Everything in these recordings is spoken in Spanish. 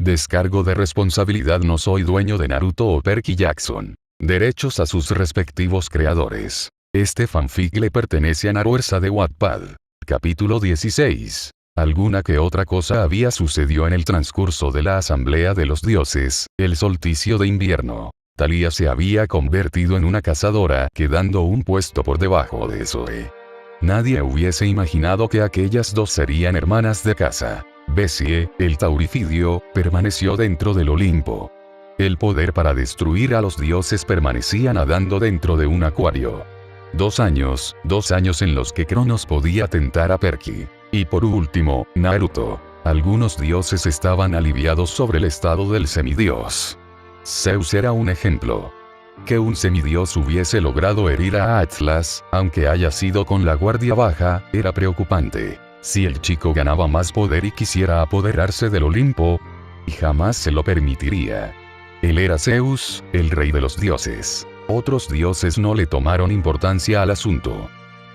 Descargo de responsabilidad. No soy dueño de Naruto o Perky Jackson. Derechos a sus respectivos creadores. Este fanfic le pertenece a Naruersa de Wattpad. Capítulo 16. Alguna que otra cosa había sucedido en el transcurso de la Asamblea de los Dioses, el solsticio de invierno. Thalía se había convertido en una cazadora, quedando un puesto por debajo de Zoe. Nadie hubiese imaginado que aquellas dos serían hermanas de caza. Bessie, el taurifidio, permaneció dentro del Olimpo. El poder para destruir a los dioses permanecía nadando dentro de un acuario. 2 años en los que Cronos podía tentar a Perky. Y por último, Naruto. Algunos dioses estaban aliviados sobre el estado del semidios. Zeus era un ejemplo. Que un semidios hubiese logrado herir a Atlas, aunque haya sido con la guardia baja, era preocupante. Si el chico ganaba más poder y quisiera apoderarse del Olimpo, y jamás se lo permitiría. Él era Zeus, el rey de los dioses. Otros dioses no le tomaron importancia al asunto.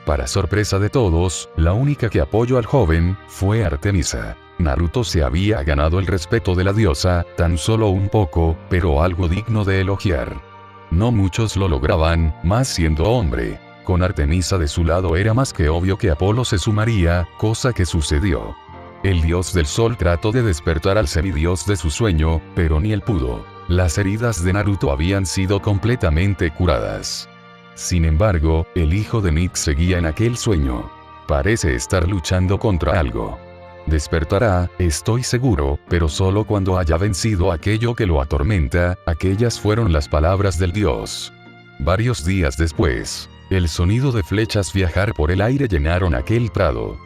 Para sorpresa de todos, la única que apoyó al joven fue Artemisa. Naruto se había ganado el respeto de la diosa, tan solo un poco, pero algo digno de elogiar. No muchos lo lograban, más siendo hombre. Con Artemisa de su lado era más que obvio que Apolo se sumaría, cosa que sucedió. El dios del sol trató de despertar al semidios de su sueño, pero ni él pudo. Las heridas de Naruto habían sido completamente curadas. Sin embargo, el hijo de Nick seguía en aquel sueño. Parece estar luchando contra algo. Despertará, estoy seguro, pero solo cuando haya vencido aquello que lo atormenta. Aquellas fueron las palabras del dios. Varios días después, el sonido de flechas viajar por el aire llenaron aquel prado.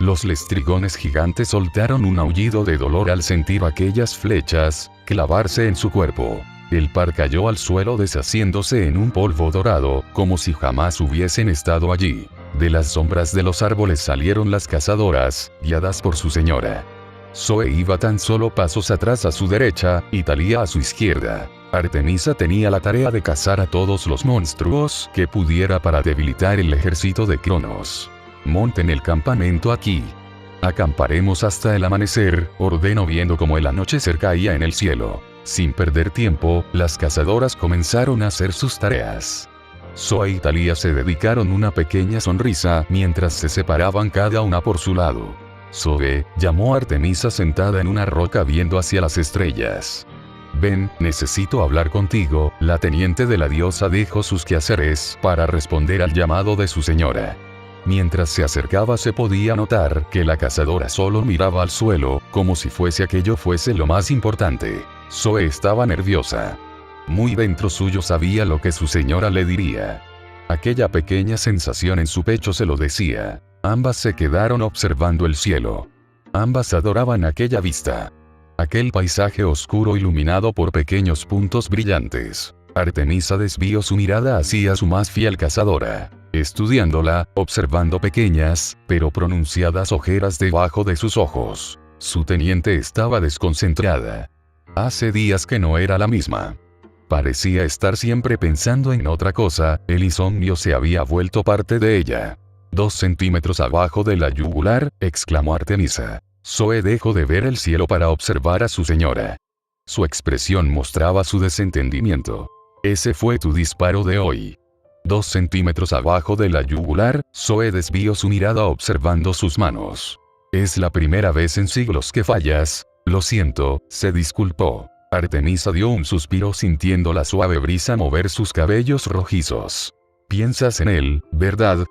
Los lestrigones gigantes soltaron un aullido de dolor al sentir aquellas flechas clavarse en su cuerpo. El par cayó al suelo deshaciéndose en un polvo dorado, como si jamás hubiesen estado allí. De las sombras de los árboles salieron las cazadoras, guiadas por su señora. Zoe iba tan solo pasos atrás a su derecha, y Thalía a su izquierda. Artemisa tenía la tarea de cazar a todos los monstruos que pudiera para debilitar el ejército de Cronos. Monten el campamento aquí. Acamparemos hasta el amanecer, ordenó viendo cómo el anochecer caía en el cielo. Sin perder tiempo, las cazadoras comenzaron a hacer sus tareas. Zoe y Thalía se dedicaron una pequeña sonrisa mientras se separaban cada una por su lado. Zoe llamó a Artemisa sentada en una roca viendo hacia las estrellas. Ven, necesito hablar contigo. La teniente de la diosa dejó sus quehaceres para responder al llamado de su señora. Mientras se acercaba se podía notar que la cazadora solo miraba al suelo, como si aquello fuese lo más importante. Zoe estaba nerviosa. Muy dentro suyo sabía lo que su señora le diría. Aquella pequeña sensación en su pecho se lo decía. Ambas se quedaron observando el cielo. Ambas adoraban aquella vista. Aquel paisaje oscuro iluminado por pequeños puntos brillantes. Artemisa desvió su mirada hacia su más fiel cazadora, estudiándola, observando pequeñas, pero pronunciadas ojeras debajo de sus ojos. Su teniente estaba desconcentrada. Hace días que no era la misma. Parecía estar siempre pensando en otra cosa, el insomnio se había vuelto parte de ella. 2 centímetros abajo de la yugular, exclamó Artemisa. Zoe dejó de ver el cielo para observar a su señora. Su expresión mostraba su desentendimiento. Ese fue tu disparo de hoy. 2 centímetros abajo de la yugular, Zoe desvió su mirada observando sus manos. Es la primera vez en siglos que fallas. Lo siento, se disculpó. Artemisa dio un suspiro sintiendo la suave brisa mover sus cabellos rojizos. ¿Piensas en él, verdad?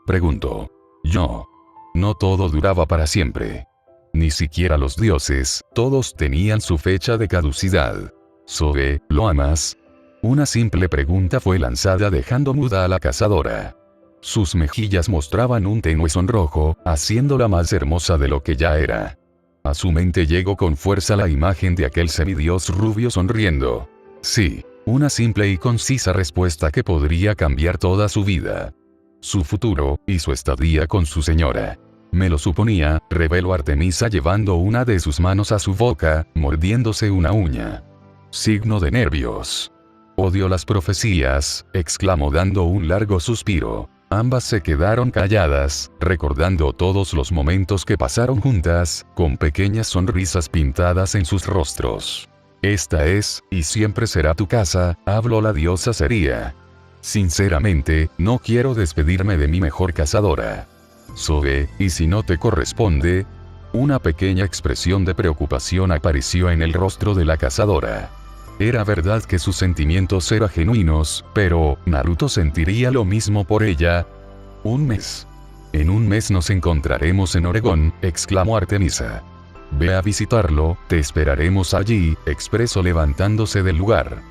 Preguntó. Yo. No todo duraba para siempre. Ni siquiera los dioses, todos tenían su fecha de caducidad. Zoe, ¿lo amas? Una simple pregunta fue lanzada dejando muda a la cazadora. Sus mejillas mostraban un tenue sonrojo, haciéndola más hermosa de lo que ya era. A su mente llegó con fuerza la imagen de aquel semidios rubio sonriendo. Sí, una simple y concisa respuesta que podría cambiar toda su vida. Su futuro, y su estadía con su señora. Me lo suponía, reveló Artemisa llevando una de sus manos a su boca, mordiéndose una uña. Signo de nervios. Odio las profecías, exclamó dando un largo suspiro. Ambas se quedaron calladas, recordando todos los momentos que pasaron juntas, con pequeñas sonrisas pintadas en sus rostros. Esta es, y siempre será tu casa, habló la diosa seria. Sinceramente, no quiero despedirme de mi mejor cazadora. Zoe, ¿y si no te corresponde? Una pequeña expresión de preocupación apareció en el rostro de la cazadora. Era verdad que sus sentimientos eran genuinos, pero ¿Naruto sentiría lo mismo por ella? Un mes. En un mes nos encontraremos en Oregón, exclamó Artemisa. Ve a visitarlo, te esperaremos allí, expresó levantándose del lugar.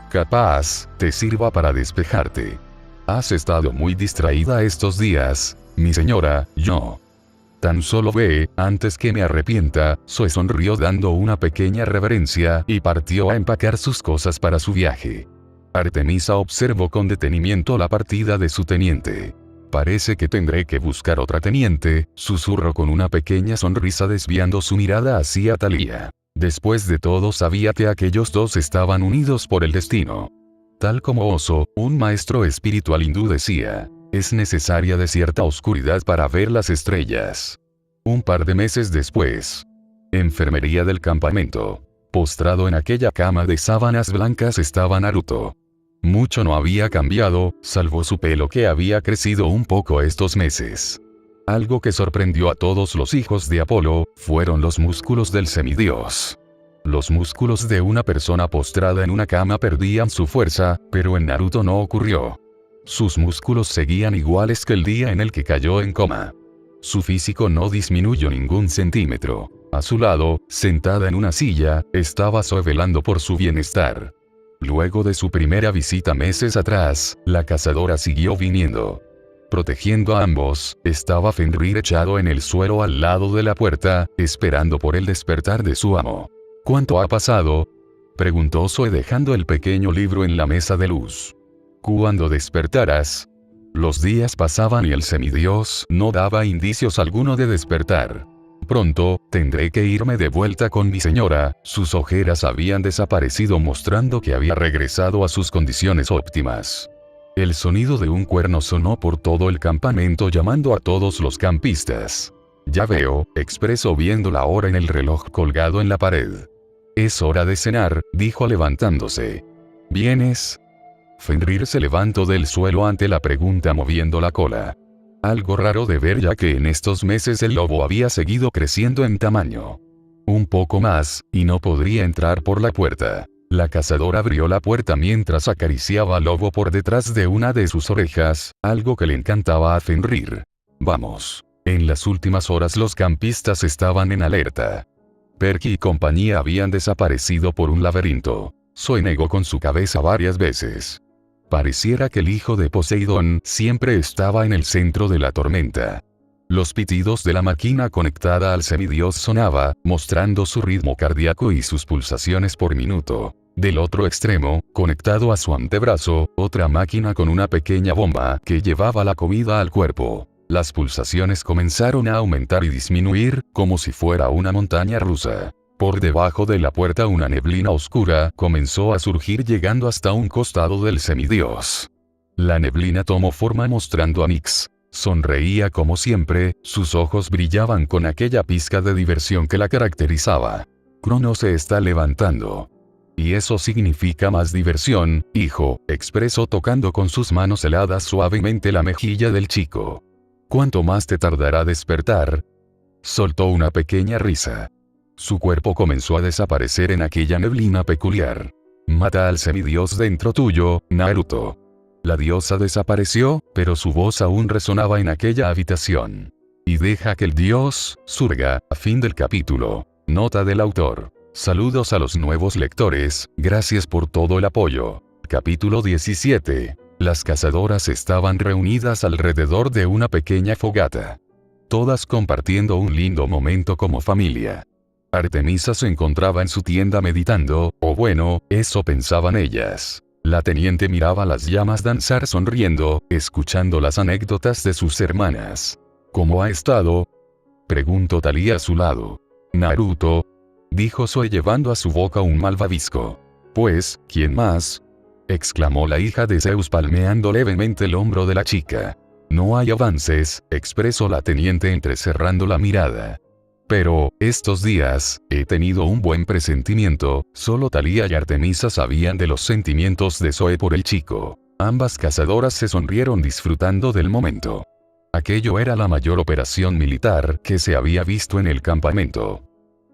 Capaz, te sirva para despejarte. Has estado muy distraída estos días, mi señora, yo. Tan solo ve, antes que me arrepienta, Zoe sonrió dando una pequeña reverencia y partió a empacar sus cosas para su viaje. Artemisa observó con detenimiento la partida de su teniente. Parece que tendré que buscar otra teniente, susurró con una pequeña sonrisa desviando su mirada hacia Thalía. Después de todo sabía que aquellos dos estaban unidos por el destino. Tal como Oso, un maestro espiritual hindú decía, es necesaria de cierta oscuridad para ver las estrellas. Un par de meses después. Enfermería del campamento. Postrado en aquella cama de sábanas blancas estaba Naruto. Mucho no había cambiado, salvo su pelo que había crecido un poco estos meses. Algo que sorprendió a todos los hijos de Apolo, fueron los músculos del semidios. Los músculos de una persona postrada en una cama perdían su fuerza, pero en Naruto no ocurrió. Sus músculos seguían iguales que el día en el que cayó en coma. Su físico no disminuyó ningún centímetro. A su lado, sentada en una silla, estaba Zoe velando por su bienestar. Luego de su primera visita meses atrás, la cazadora siguió viniendo. Protegiendo a ambos, estaba Fenrir echado en el suelo al lado de la puerta, esperando por el despertar de su amo. ¿Cuánto ha pasado?, preguntó Zoe dejando el pequeño libro en la mesa de luz. Cuando despertarás. Los días pasaban y el semidios no daba indicios alguno de despertar. Pronto, tendré que irme de vuelta con mi señora, sus ojeras habían desaparecido mostrando que había regresado a sus condiciones óptimas. El sonido de un cuerno sonó por todo el campamento llamando a todos los campistas. Ya veo, expresó viendo la hora en el reloj colgado en la pared. Es hora de cenar, dijo levantándose. ¿Vienes? Fenrir se levantó del suelo ante la pregunta moviendo la cola. Algo raro de ver ya que en estos meses el lobo había seguido creciendo en tamaño. Un poco más, y no podría entrar por la puerta. La cazadora abrió la puerta mientras acariciaba al lobo por detrás de una de sus orejas, algo que le encantaba a Fenrir. Vamos. En las últimas horas los campistas estaban en alerta. Perky y compañía habían desaparecido por un laberinto. Zoe negó con su cabeza varias veces. Pareciera que el hijo de Poseidón siempre estaba en el centro de la tormenta. Los pitidos de la máquina conectada al semidios sonaba, mostrando su ritmo cardíaco y sus pulsaciones por minuto. Del otro extremo, conectado a su antebrazo, otra máquina con una pequeña bomba que llevaba la comida al cuerpo. Las pulsaciones comenzaron a aumentar y disminuir, como si fuera una montaña rusa. Por debajo de la puerta una neblina oscura comenzó a surgir llegando hasta un costado del semidios. La neblina tomó forma mostrando a Nyx. Sonreía como siempre, sus ojos brillaban con aquella pizca de diversión que la caracterizaba. Crono se está levantando. Y eso significa más diversión, hijo, expresó tocando con sus manos heladas suavemente la mejilla del chico. ¿Cuánto más te tardará despertar? Soltó una pequeña risa. Su cuerpo comenzó a desaparecer en aquella neblina peculiar. Mata al semidios dentro tuyo, Naruto. La diosa desapareció, pero su voz aún resonaba en aquella habitación. Y deja que el dios surga. A fin del capítulo. Nota del autor. Saludos a los nuevos lectores, gracias por todo el apoyo. Capítulo 17. Las cazadoras estaban reunidas alrededor de una pequeña fogata. Todas compartiendo un lindo momento como familia. Artemisa se encontraba en su tienda meditando, o bueno, eso pensaban ellas. La teniente miraba las llamas danzar sonriendo, escuchando las anécdotas de sus hermanas. ¿Cómo ha estado?, preguntó Thalía a su lado. Naruto, dijo Zoe llevando a su boca un malvavisco. Pues, ¿quién más?, exclamó la hija de Zeus palmeando levemente el hombro de la chica. No hay avances, expresó la teniente entrecerrando la mirada. Pero, estos días, he tenido un buen presentimiento, solo Thalía y Artemisa sabían de los sentimientos de Zoe por el chico. Ambas cazadoras se sonrieron disfrutando del momento. Aquello era la mayor operación militar que se había visto en el campamento.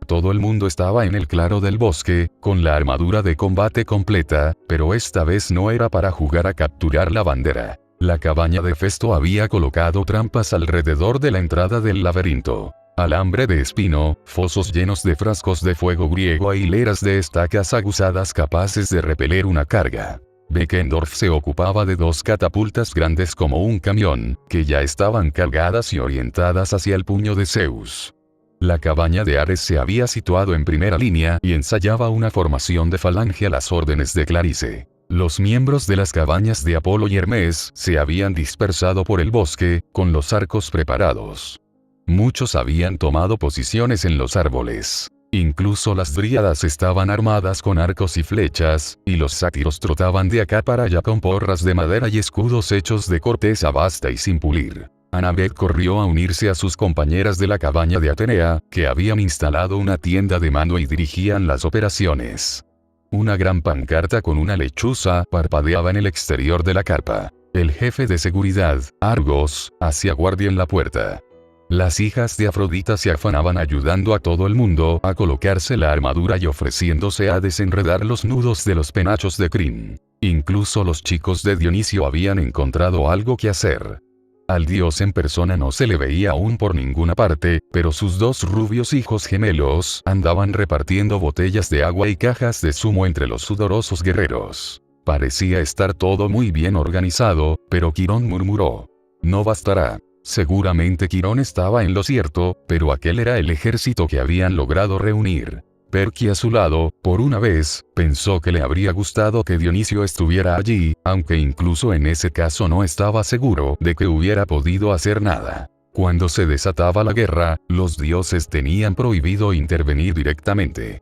Todo el mundo estaba en el claro del bosque, con la armadura de combate completa, pero esta vez no era para jugar a capturar la bandera. La cabaña de Festo había colocado trampas alrededor de la entrada del laberinto. Alambre de espino, fosos llenos de frascos de fuego griego e hileras de estacas aguzadas capaces de repeler una carga. Beckendorf se ocupaba de 2 catapultas grandes como un camión, que ya estaban cargadas y orientadas hacia el puño de Zeus. La cabaña de Ares se había situado en primera línea y ensayaba una formación de falange a las órdenes de Clarice. Los miembros de las cabañas de Apolo y Hermes se habían dispersado por el bosque, con los arcos preparados. Muchos habían tomado posiciones en los árboles. Incluso las dríadas estaban armadas con arcos y flechas, y los sátiros trotaban de acá para allá con porras de madera y escudos hechos de corteza basta y sin pulir. Annabeth corrió a unirse a sus compañeras de la cabaña de Atenea, que habían instalado una tienda de mano y dirigían las operaciones. Una gran pancarta con una lechuza parpadeaba en el exterior de la carpa. El jefe de seguridad, Argos, hacía guardia en la puerta. Las hijas de Afrodita se afanaban ayudando a todo el mundo a colocarse la armadura y ofreciéndose a desenredar los nudos de los penachos de crin. Incluso los chicos de Dionisio habían encontrado algo que hacer. Al dios en persona no se le veía aún por ninguna parte, pero sus 2 rubios hijos gemelos andaban repartiendo botellas de agua y cajas de zumo entre los sudorosos guerreros. Parecía estar todo muy bien organizado, pero Quirón murmuró: no bastará. Seguramente Quirón estaba en lo cierto, pero aquel era el ejército que habían logrado reunir. Perky a su lado, por una vez, pensó que le habría gustado que Dionisio estuviera allí, aunque incluso en ese caso no estaba seguro de que hubiera podido hacer nada. Cuando se desataba la guerra, los dioses tenían prohibido intervenir directamente.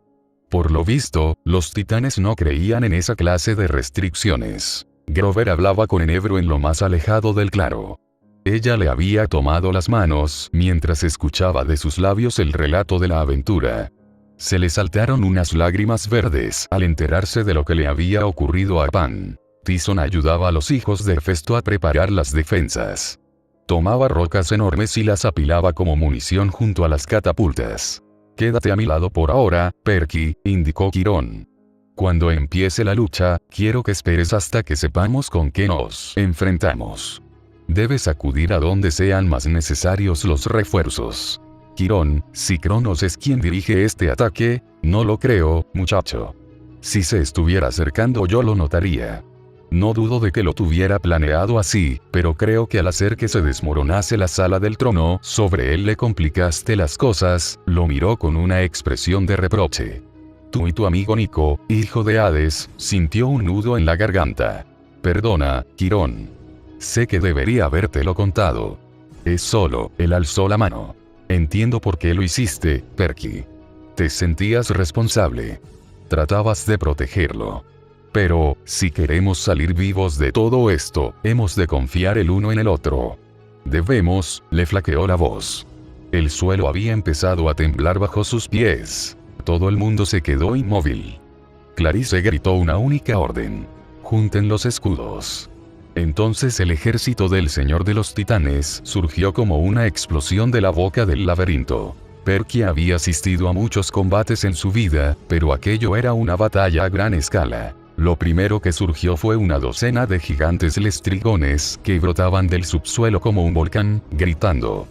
Por lo visto, los titanes no creían en esa clase de restricciones. Grover hablaba con Enebro en lo más alejado del claro. Ella le había tomado las manos mientras escuchaba de sus labios el relato de la aventura. Se le saltaron unas lágrimas verdes al enterarse de lo que le había ocurrido a Pan. Tison ayudaba a los hijos de Hefesto a preparar las defensas. Tomaba rocas enormes y las apilaba como munición junto a las catapultas. Quédate a mi lado por ahora, Perky, indicó Quirón. Cuando empiece la lucha, quiero que esperes hasta que sepamos con qué nos enfrentamos. Debes acudir a donde sean más necesarios los refuerzos. Quirón, si Cronos es quien dirige este ataque, no lo creo, muchacho. Si se estuviera acercando yo lo notaría. No dudo de que lo tuviera planeado así, pero creo que al hacer que se desmoronase la sala del trono, sobre él le complicaste las cosas. Lo miró con una expresión de reproche. Tú y tu amigo Nico, hijo de Hades, sintió un nudo en la garganta. Perdona, Quirón. Sé que debería habértelo contado. Es solo, él alzó la mano. Entiendo por qué lo hiciste, Perky. Te sentías responsable. Tratabas de protegerlo. Pero, si queremos salir vivos de todo esto, hemos de confiar el uno en el otro. Debemos, le flaqueó la voz. El suelo había empezado a temblar bajo sus pies. Todo el mundo se quedó inmóvil. Clarice gritó una única orden. Junten los escudos. Entonces el ejército del Señor de los Titanes surgió como una explosión de la boca del laberinto. Perky había asistido a muchos combates en su vida, pero aquello era una batalla a gran escala. Lo primero que surgió fue una docena de gigantes lestrigones que brotaban del subsuelo como un volcán, gritando.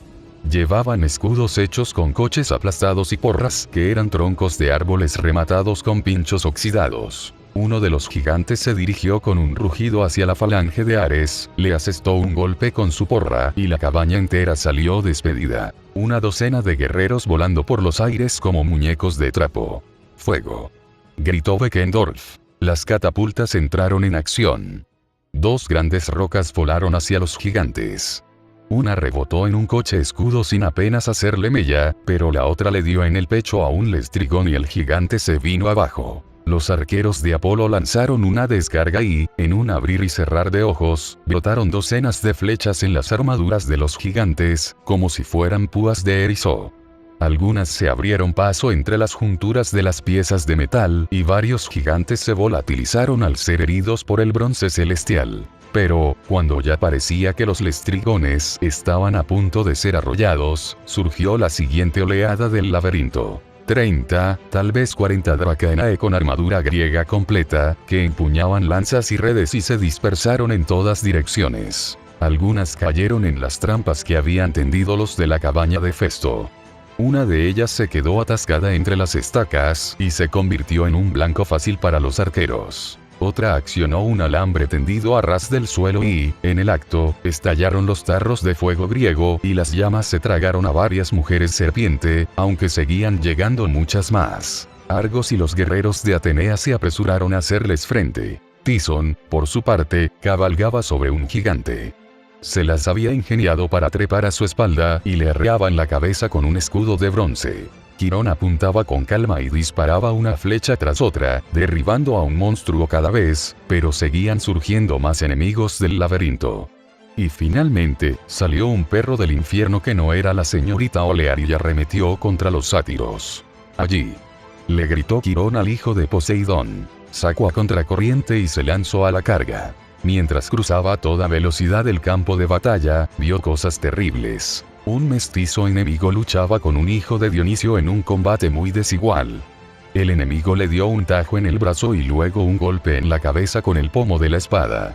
Llevaban escudos hechos con coches aplastados y porras que eran troncos de árboles rematados con pinchos oxidados. Uno de los gigantes se dirigió con un rugido hacia la falange de Ares, le asestó un golpe con su porra y la cabaña entera salió despedida. Una docena de guerreros volando por los aires como muñecos de trapo. ¡Fuego!, gritó Beckendorf. Las catapultas entraron en acción. 2 grandes rocas volaron hacia los gigantes. Una rebotó en un coche escudo sin apenas hacerle mella, pero la otra le dio en el pecho a un lestrigón y el gigante se vino abajo. Los arqueros de Apolo lanzaron una descarga y, en un abrir y cerrar de ojos, brotaron docenas de flechas en las armaduras de los gigantes, como si fueran púas de erizo. Algunas se abrieron paso entre las junturas de las piezas de metal, y varios gigantes se volatilizaron al ser heridos por el bronce celestial. Pero, cuando ya parecía que los lestrigones estaban a punto de ser arrollados, surgió la siguiente oleada del laberinto. 30, tal vez 40 Dracaenae con armadura griega completa, que empuñaban lanzas y redes y se dispersaron en todas direcciones. Algunas cayeron en las trampas que habían tendido los de la cabaña de Festo. Una de ellas se quedó atascada entre las estacas, y se convirtió en un blanco fácil para los arqueros. Otra accionó un alambre tendido a ras del suelo y, en el acto, estallaron los tarros de fuego griego y las llamas se tragaron a varias mujeres serpiente, aunque seguían llegando muchas más. Argos y los guerreros de Atenea se apresuraron a hacerles frente. Tison, por su parte, cabalgaba sobre un gigante. Se las había ingeniado para trepar a su espalda y le arreaban la cabeza con un escudo de bronce. Quirón apuntaba con calma y disparaba una flecha tras otra, derribando a un monstruo cada vez, pero seguían surgiendo más enemigos del laberinto. Y finalmente, salió un perro del infierno que no era la señorita Olear y arremetió contra los sátiros. Allí, le gritó Quirón al hijo de Poseidón. Sacó a contracorriente y se lanzó a la carga. Mientras cruzaba a toda velocidad el campo de batalla, vio cosas terribles. Un mestizo enemigo luchaba con un hijo de Dionisio en un combate muy desigual. El enemigo le dio un tajo en el brazo y luego un golpe en la cabeza con el pomo de la espada.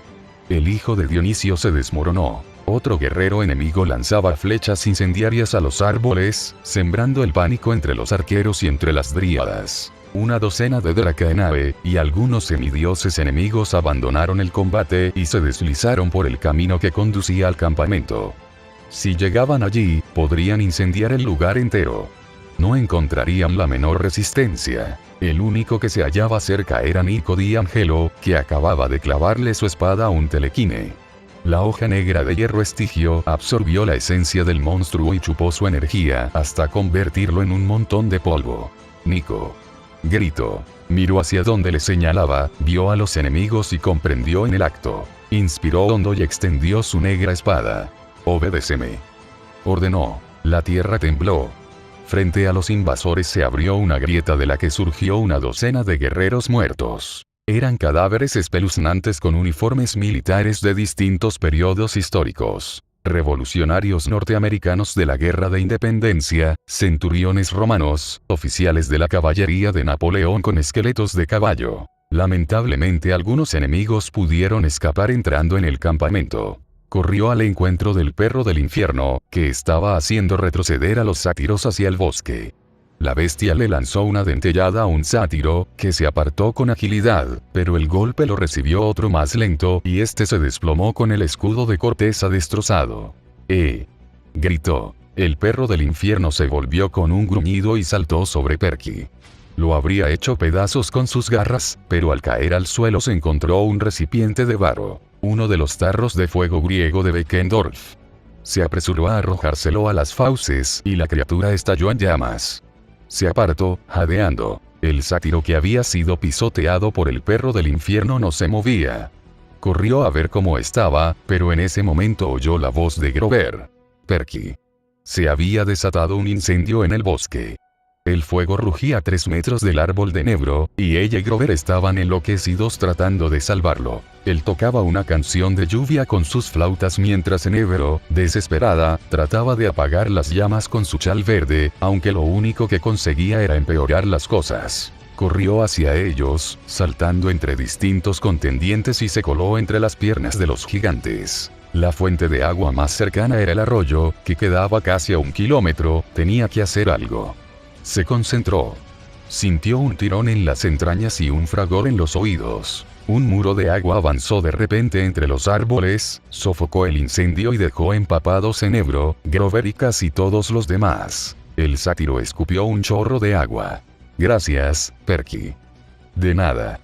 El hijo de Dionisio se desmoronó. Otro guerrero enemigo lanzaba flechas incendiarias a los árboles, sembrando el pánico entre los arqueros y entre las dríadas. Una docena de Dracaenae y algunos semidioses enemigos abandonaron el combate y se deslizaron por el camino que conducía al campamento. Si llegaban allí, podrían incendiar el lugar entero. No encontrarían la menor resistencia. El único que se hallaba cerca era Nico di Angelo, que acababa de clavarle su espada a un telequine. La hoja negra de hierro estigio absorbió la esencia del monstruo y chupó su energía hasta convertirlo en un montón de polvo. Nico gritó. Miró hacia donde le señalaba, vio a los enemigos y comprendió en el acto. Inspiró hondo y extendió su negra espada. «Obedéceme», ordenó. La tierra tembló. Frente a los invasores se abrió una grieta de la que surgió una docena de guerreros muertos. Eran cadáveres espeluznantes con uniformes militares de distintos periodos históricos. Revolucionarios norteamericanos de la Guerra de Independencia, centuriones romanos, oficiales de la caballería de Napoleón con esqueletos de caballo. Lamentablemente algunos enemigos pudieron escapar entrando en el campamento. Corrió al encuentro del perro del infierno, que estaba haciendo retroceder a los sátiros hacia el bosque. La bestia le lanzó una dentellada a un sátiro, que se apartó con agilidad, pero el golpe lo recibió otro más lento y este se desplomó con el escudo de corteza destrozado. Gritó. El perro del infierno se volvió con un gruñido y saltó sobre Perky. Lo habría hecho pedazos con sus garras, pero al caer al suelo se encontró un recipiente de barro, uno de los tarros de fuego griego de Beckendorf. Se apresuró a arrojárselo a las fauces y la criatura estalló en llamas. Se apartó, jadeando. El sátiro que había sido pisoteado por el perro del infierno no se movía. Corrió a ver cómo estaba, pero en ese momento oyó la voz de Grover. Perky. Se había desatado un incendio en el bosque. El fuego rugía a 3 metros del árbol de enebro, y ella y Grover estaban enloquecidos tratando de salvarlo. Él tocaba una canción de lluvia con sus flautas mientras Enebro, desesperada, trataba de apagar las llamas con su chal verde, aunque lo único que conseguía era empeorar las cosas. Corrió hacia ellos, saltando entre distintos contendientes y se coló entre las piernas de los gigantes. La fuente de agua más cercana era el arroyo, que quedaba casi a 1 kilómetro, tenía que hacer algo. Se concentró. Sintió un tirón en las entrañas y un fragor en los oídos. Un muro de agua avanzó de repente entre los árboles, sofocó el incendio y dejó empapados Enebro, Grover y casi todos los demás. El sátiro escupió un chorro de agua. «Gracias, Perky». «De nada».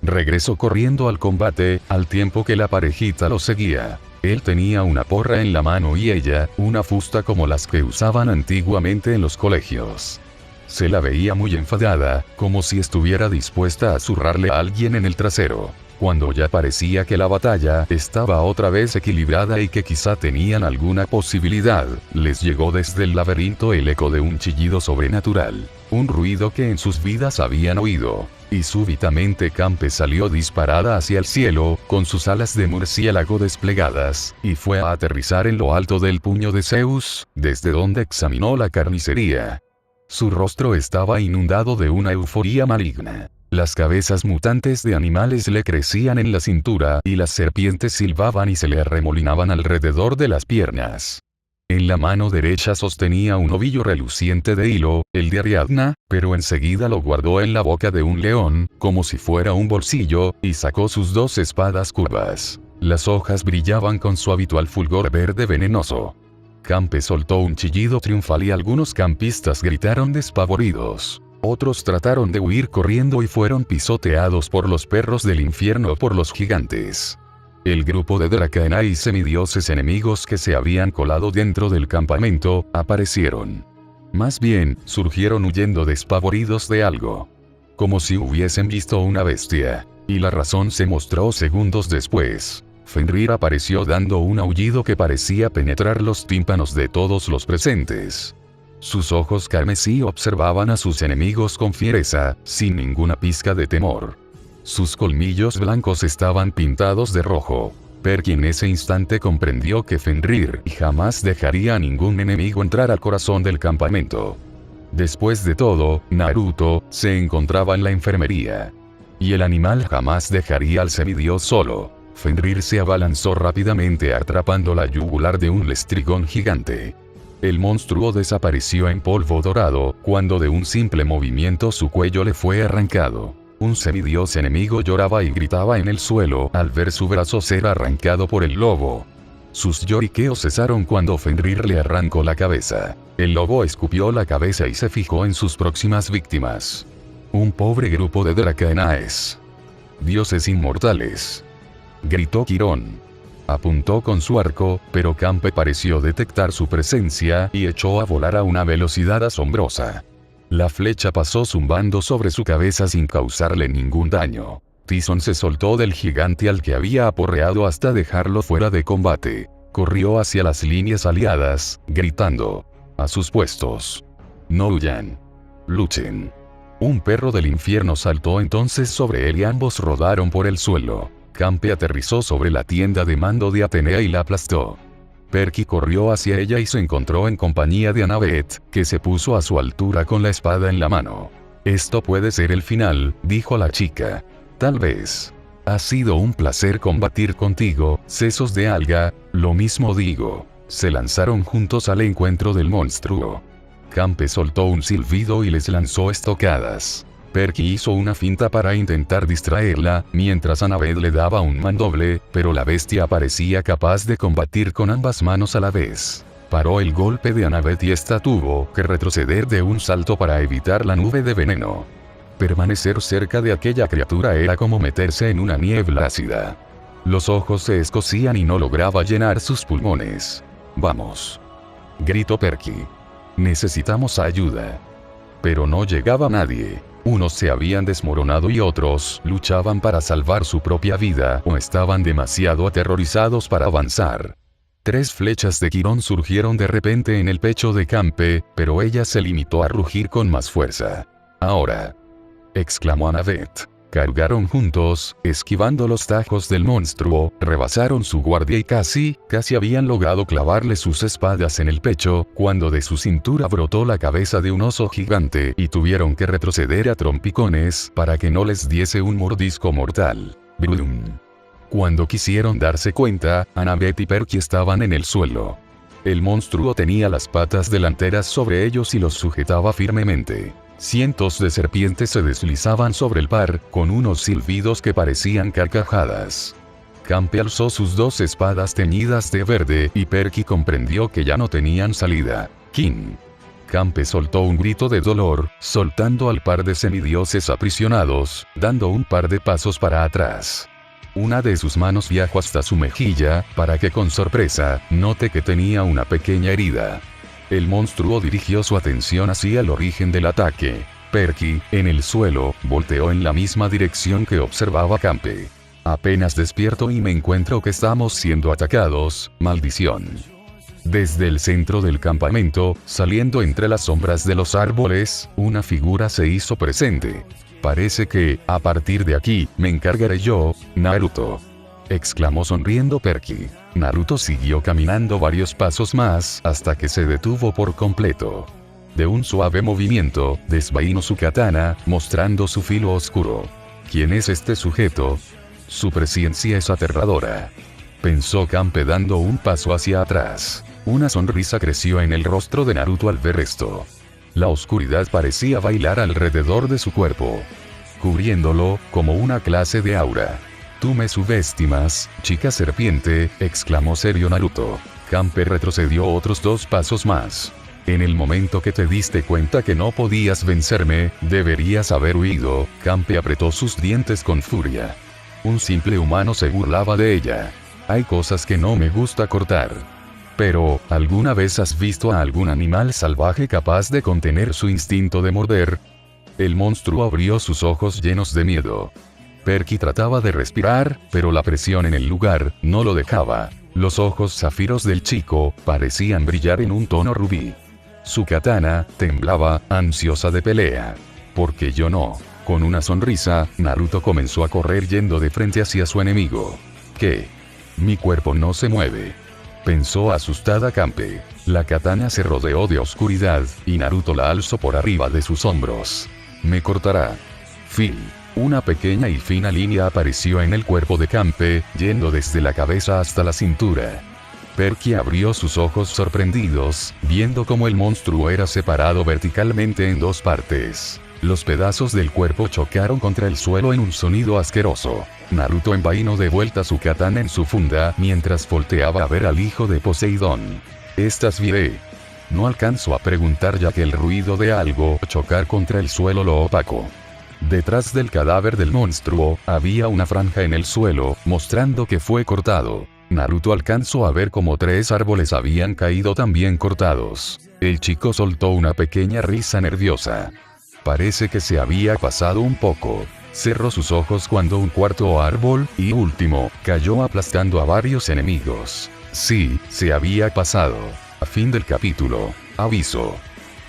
Regresó corriendo al combate, al tiempo que la parejita lo seguía. Él tenía una porra en la mano y ella, una fusta como las que usaban antiguamente en los colegios. Se la veía muy enfadada, como si estuviera dispuesta a zurrarle a alguien en el trasero. Cuando ya parecía que la batalla estaba otra vez equilibrada y que quizá tenían alguna posibilidad, les llegó desde el laberinto el eco de un chillido sobrenatural, un ruido que en sus vidas habían oído. Y súbitamente Campe salió disparada hacia el cielo, con sus alas de murciélago desplegadas, y fue a aterrizar en lo alto del puño de Zeus, desde donde examinó la carnicería. Su rostro estaba inundado de una euforía maligna. Las cabezas mutantes de animales le crecían en la cintura y las serpientes silbaban y se le arremolinaban alrededor de las piernas. En la mano derecha sostenía un ovillo reluciente de hilo, el de Ariadna, pero enseguida lo guardó en la boca de un león, como si fuera un bolsillo, y sacó sus 2 espadas curvas. Las hojas brillaban con su habitual fulgor verde venenoso. Campe soltó un chillido triunfal y algunos campistas gritaron despavoridos. Otros trataron de huir corriendo y fueron pisoteados por los perros del infierno o por los gigantes. El grupo de Dracaena y semidioses enemigos que se habían colado dentro del campamento, aparecieron. Más bien, surgieron huyendo despavoridos de algo. Como si hubiesen visto una bestia. Y la razón se mostró segundos después. Fenrir apareció dando un aullido que parecía penetrar los tímpanos de todos los presentes. Sus ojos carmesí observaban a sus enemigos con fiereza, sin ninguna pizca de temor. Sus colmillos blancos estaban pintados de rojo. Perky en ese instante comprendió que Fenrir jamás dejaría a ningún enemigo entrar al corazón del campamento. Después de todo, Naruto se encontraba en la enfermería. Y el animal jamás dejaría al semidios solo. Fenrir se abalanzó rápidamente atrapando la yugular de un lestrigón gigante. El monstruo desapareció en polvo dorado, cuando de un simple movimiento su cuello le fue arrancado. Un semidios enemigo lloraba y gritaba en el suelo al ver su brazo ser arrancado por el lobo. Sus lloriqueos cesaron cuando Fenrir le arrancó la cabeza. El lobo escupió la cabeza y se fijó en sus próximas víctimas. Un pobre grupo de Dracaenaes. Dioses inmortales. Gritó Quirón. Apuntó con su arco, pero Campe pareció detectar su presencia y echó a volar a una velocidad asombrosa. La flecha pasó zumbando sobre su cabeza sin causarle ningún daño. Tyson se soltó del gigante al que había aporreado hasta dejarlo fuera de combate. Corrió hacia las líneas aliadas, gritando: «A sus puestos. No huyan. Luchen». Un perro del infierno saltó entonces sobre él y ambos rodaron por el suelo. Campe aterrizó sobre la tienda de mando de Atenea y la aplastó. Perky corrió hacia ella y se encontró en compañía de Annabeth, que se puso a su altura con la espada en la mano. «Esto puede ser el final», dijo la chica. «Tal vez. Ha sido un placer combatir contigo, sesos de alga». «Lo mismo digo». Se lanzaron juntos al encuentro del monstruo. Campe soltó un silbido y les lanzó estocadas. Perky hizo una finta para intentar distraerla, mientras Annabeth le daba un mandoble, pero la bestia parecía capaz de combatir con ambas manos a la vez. Paró el golpe de Annabeth y ésta tuvo que retroceder de un salto para evitar la nube de veneno. Permanecer cerca de aquella criatura era como meterse en una niebla ácida. Los ojos se escocían y no lograba llenar sus pulmones. «Vamos», gritó Perky. «Necesitamos ayuda». Pero no llegaba nadie. Unos se habían desmoronado y otros luchaban para salvar su propia vida o estaban demasiado aterrorizados para avanzar. 3 flechas de Quirón surgieron de repente en el pecho de Campe, pero ella se limitó a rugir con más fuerza. «Ahora», exclamó Annabeth. Cargaron juntos, esquivando los tajos del monstruo, rebasaron su guardia y casi habían logrado clavarle sus espadas en el pecho, cuando de su cintura brotó la cabeza de un oso gigante y tuvieron que retroceder a trompicones para que no les diese un mordisco mortal. Brum. Cuando quisieron darse cuenta, Annabeth y Perky estaban en el suelo. El monstruo tenía las patas delanteras sobre ellos y los sujetaba firmemente. Cientos de serpientes se deslizaban sobre el par, con unos silbidos que parecían carcajadas. Campe alzó sus 2 espadas teñidas de verde y Perky comprendió que ya no tenían salida. «King». Campe soltó un grito de dolor, soltando al par de semidioses aprisionados, dando un par de pasos para atrás. Una de sus manos viajó hasta su mejilla, para que con sorpresa, note que tenía una pequeña herida. El monstruo dirigió su atención hacia el origen del ataque. Perky, en el suelo, volteó en la misma dirección que observaba Campe. Apenas despierto y me encuentro que estamos siendo atacados, maldición. Desde el centro del campamento, saliendo entre las sombras de los árboles, una figura se hizo presente. Parece que, a partir de aquí, me encargaré yo, Naruto. Exclamó sonriendo Perky. Naruto siguió caminando varios pasos más hasta que se detuvo por completo. De un suave movimiento, desvainó su katana, mostrando su filo oscuro. ¿Quién es este sujeto? Su presencia es aterradora. Pensó Campe dando un paso hacia atrás. Una sonrisa creció en el rostro de Naruto al ver esto. La oscuridad parecía bailar alrededor de su cuerpo, cubriéndolo, como una clase de aura. «Tú me subestimas, chica serpiente», exclamó serio Naruto. Campe retrocedió otros 2 pasos más. «En el momento que te diste cuenta que no podías vencerme, deberías haber huido». Campe apretó sus dientes con furia. Un simple humano se burlaba de ella. «Hay cosas que no me gusta cortar. Pero, ¿alguna vez has visto a algún animal salvaje capaz de contener su instinto de morder?». El monstruo abrió sus ojos llenos de miedo. Perky trataba de respirar, pero la presión en el lugar no lo dejaba. Los ojos zafiros del chico parecían brillar en un tono rubí. Su katana temblaba, ansiosa de pelea. «¿Por qué yo no?». Con una sonrisa, Naruto comenzó a correr yendo de frente hacia su enemigo. «¿Qué? Mi cuerpo no se mueve», pensó asustada Campe. La katana se rodeó de oscuridad, y Naruto la alzó por arriba de sus hombros. «Me cortará». Fin. Una pequeña y fina línea apareció en el cuerpo de Campe, yendo desde la cabeza hasta la cintura. Perky abrió sus ojos sorprendidos, viendo cómo el monstruo era separado verticalmente en 2 partes. Los pedazos del cuerpo chocaron contra el suelo en un sonido asqueroso. Naruto envainó de vuelta su katana en su funda mientras volteaba a ver al hijo de Poseidón. «¿Estás bien?». No alcanzó a preguntar ya que el ruido de algo chocar contra el suelo lo opacó. Detrás del cadáver del monstruo, había una franja en el suelo, mostrando que fue cortado. Naruto alcanzó a ver cómo 3 árboles habían caído también cortados. El chico soltó una pequeña risa nerviosa. Parece que se había pasado un poco. Cerró sus ojos cuando un 4.º árbol, y último, cayó aplastando a varios enemigos. Sí, se había pasado. A fin del capítulo. Aviso.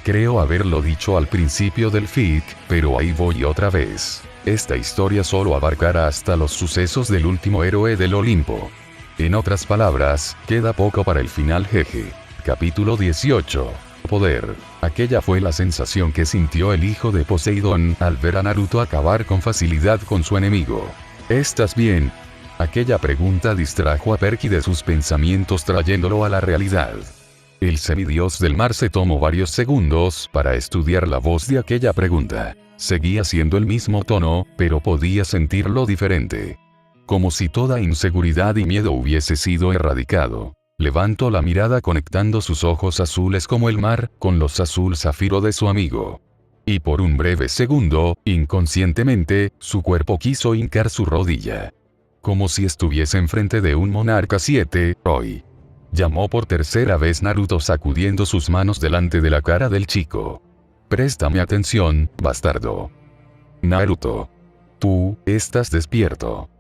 Creo haberlo dicho al principio del fic, pero ahí voy otra vez. Esta historia solo abarcará hasta los sucesos del último héroe del Olimpo. En otras palabras, queda poco para el final jeje. Capítulo 18. Poder. Aquella fue la sensación que sintió el hijo de Poseidón al ver a Naruto acabar con facilidad con su enemigo. «¿Estás bien?». Aquella pregunta distrajo a Perky de sus pensamientos trayéndolo a la realidad. El semidios del mar se tomó varios segundos para estudiar la voz de aquella pregunta. Seguía siendo el mismo tono, pero podía sentirlo diferente. Como si toda inseguridad y miedo hubiese sido erradicado. Levantó la mirada conectando sus ojos azules como el mar, con los azul zafiro de su amigo. Y por un breve segundo, inconscientemente, su cuerpo quiso hincar su rodilla. Como si estuviese enfrente de un monarca 7, hoy. Llamó por tercera vez Naruto sacudiendo sus manos delante de la cara del chico. «Préstame atención, bastardo». «Naruto. Tú, estás despierto».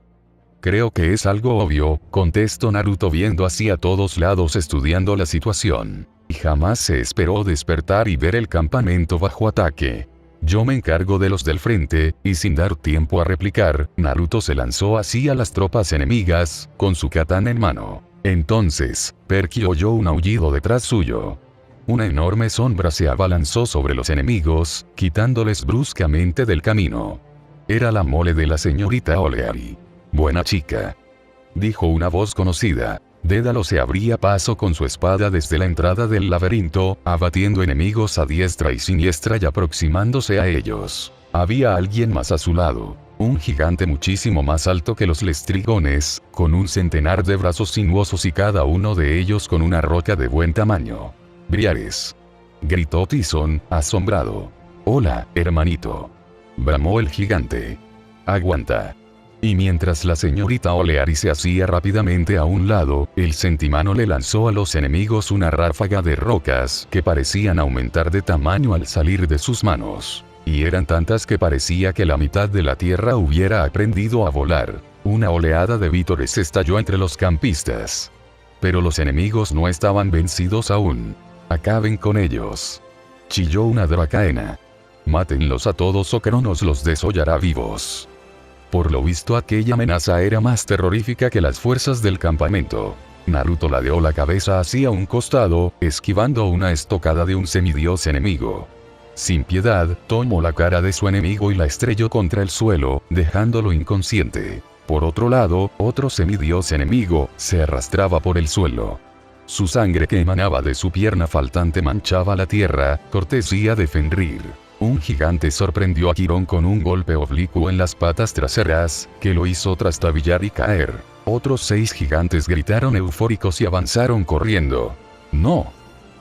«Creo que es algo obvio», contestó Naruto viendo hacia todos lados estudiando la situación. Y jamás se esperó despertar y ver el campamento bajo ataque. «Yo me encargo de los del frente», y sin dar tiempo a replicar, Naruto se lanzó hacia las tropas enemigas, con su katana en mano. Entonces, Perky oyó un aullido detrás suyo. Una enorme sombra se abalanzó sobre los enemigos, quitándoles bruscamente del camino. Era la mole de la señorita Oleari. «Buena chica», dijo una voz conocida. Dédalo se abría paso con su espada desde la entrada del laberinto, abatiendo enemigos a diestra y siniestra y aproximándose a ellos. Había alguien más a su lado. Un gigante muchísimo más alto que los lestrigones, con un centenar de brazos sinuosos y cada uno de ellos con una roca de buen tamaño. «Briares», gritó Tizón, asombrado. «Hola, hermanito», bramó el gigante. «Aguanta». Y mientras la señorita O'Leary se hacía rápidamente a un lado, el Sentimano le lanzó a los enemigos una ráfaga de rocas que parecían aumentar de tamaño al salir de sus manos. Y eran tantas que parecía que la mitad de la tierra hubiera aprendido a volar. Una oleada de vítores estalló entre los campistas. Pero los enemigos no estaban vencidos aún. Acaben con ellos. Chilló una dracaena. Mátenlos a todos o Cronos los desollará vivos. Por lo visto aquella amenaza era más terrorífica que las fuerzas del campamento. Naruto ladeó la cabeza hacia un costado, esquivando una estocada de un semidios enemigo. Sin piedad, tomó la cara de su enemigo y la estrelló contra el suelo, dejándolo inconsciente. Por otro lado, otro semidios enemigo se arrastraba por el suelo. Su sangre que emanaba de su pierna faltante manchaba la tierra, cortesía de Fenrir. Un gigante sorprendió a Quirón con un golpe oblicuo en las patas traseras, que lo hizo trastabillar y caer. Otros 6 gigantes gritaron eufóricos y avanzaron corriendo. ¡No!,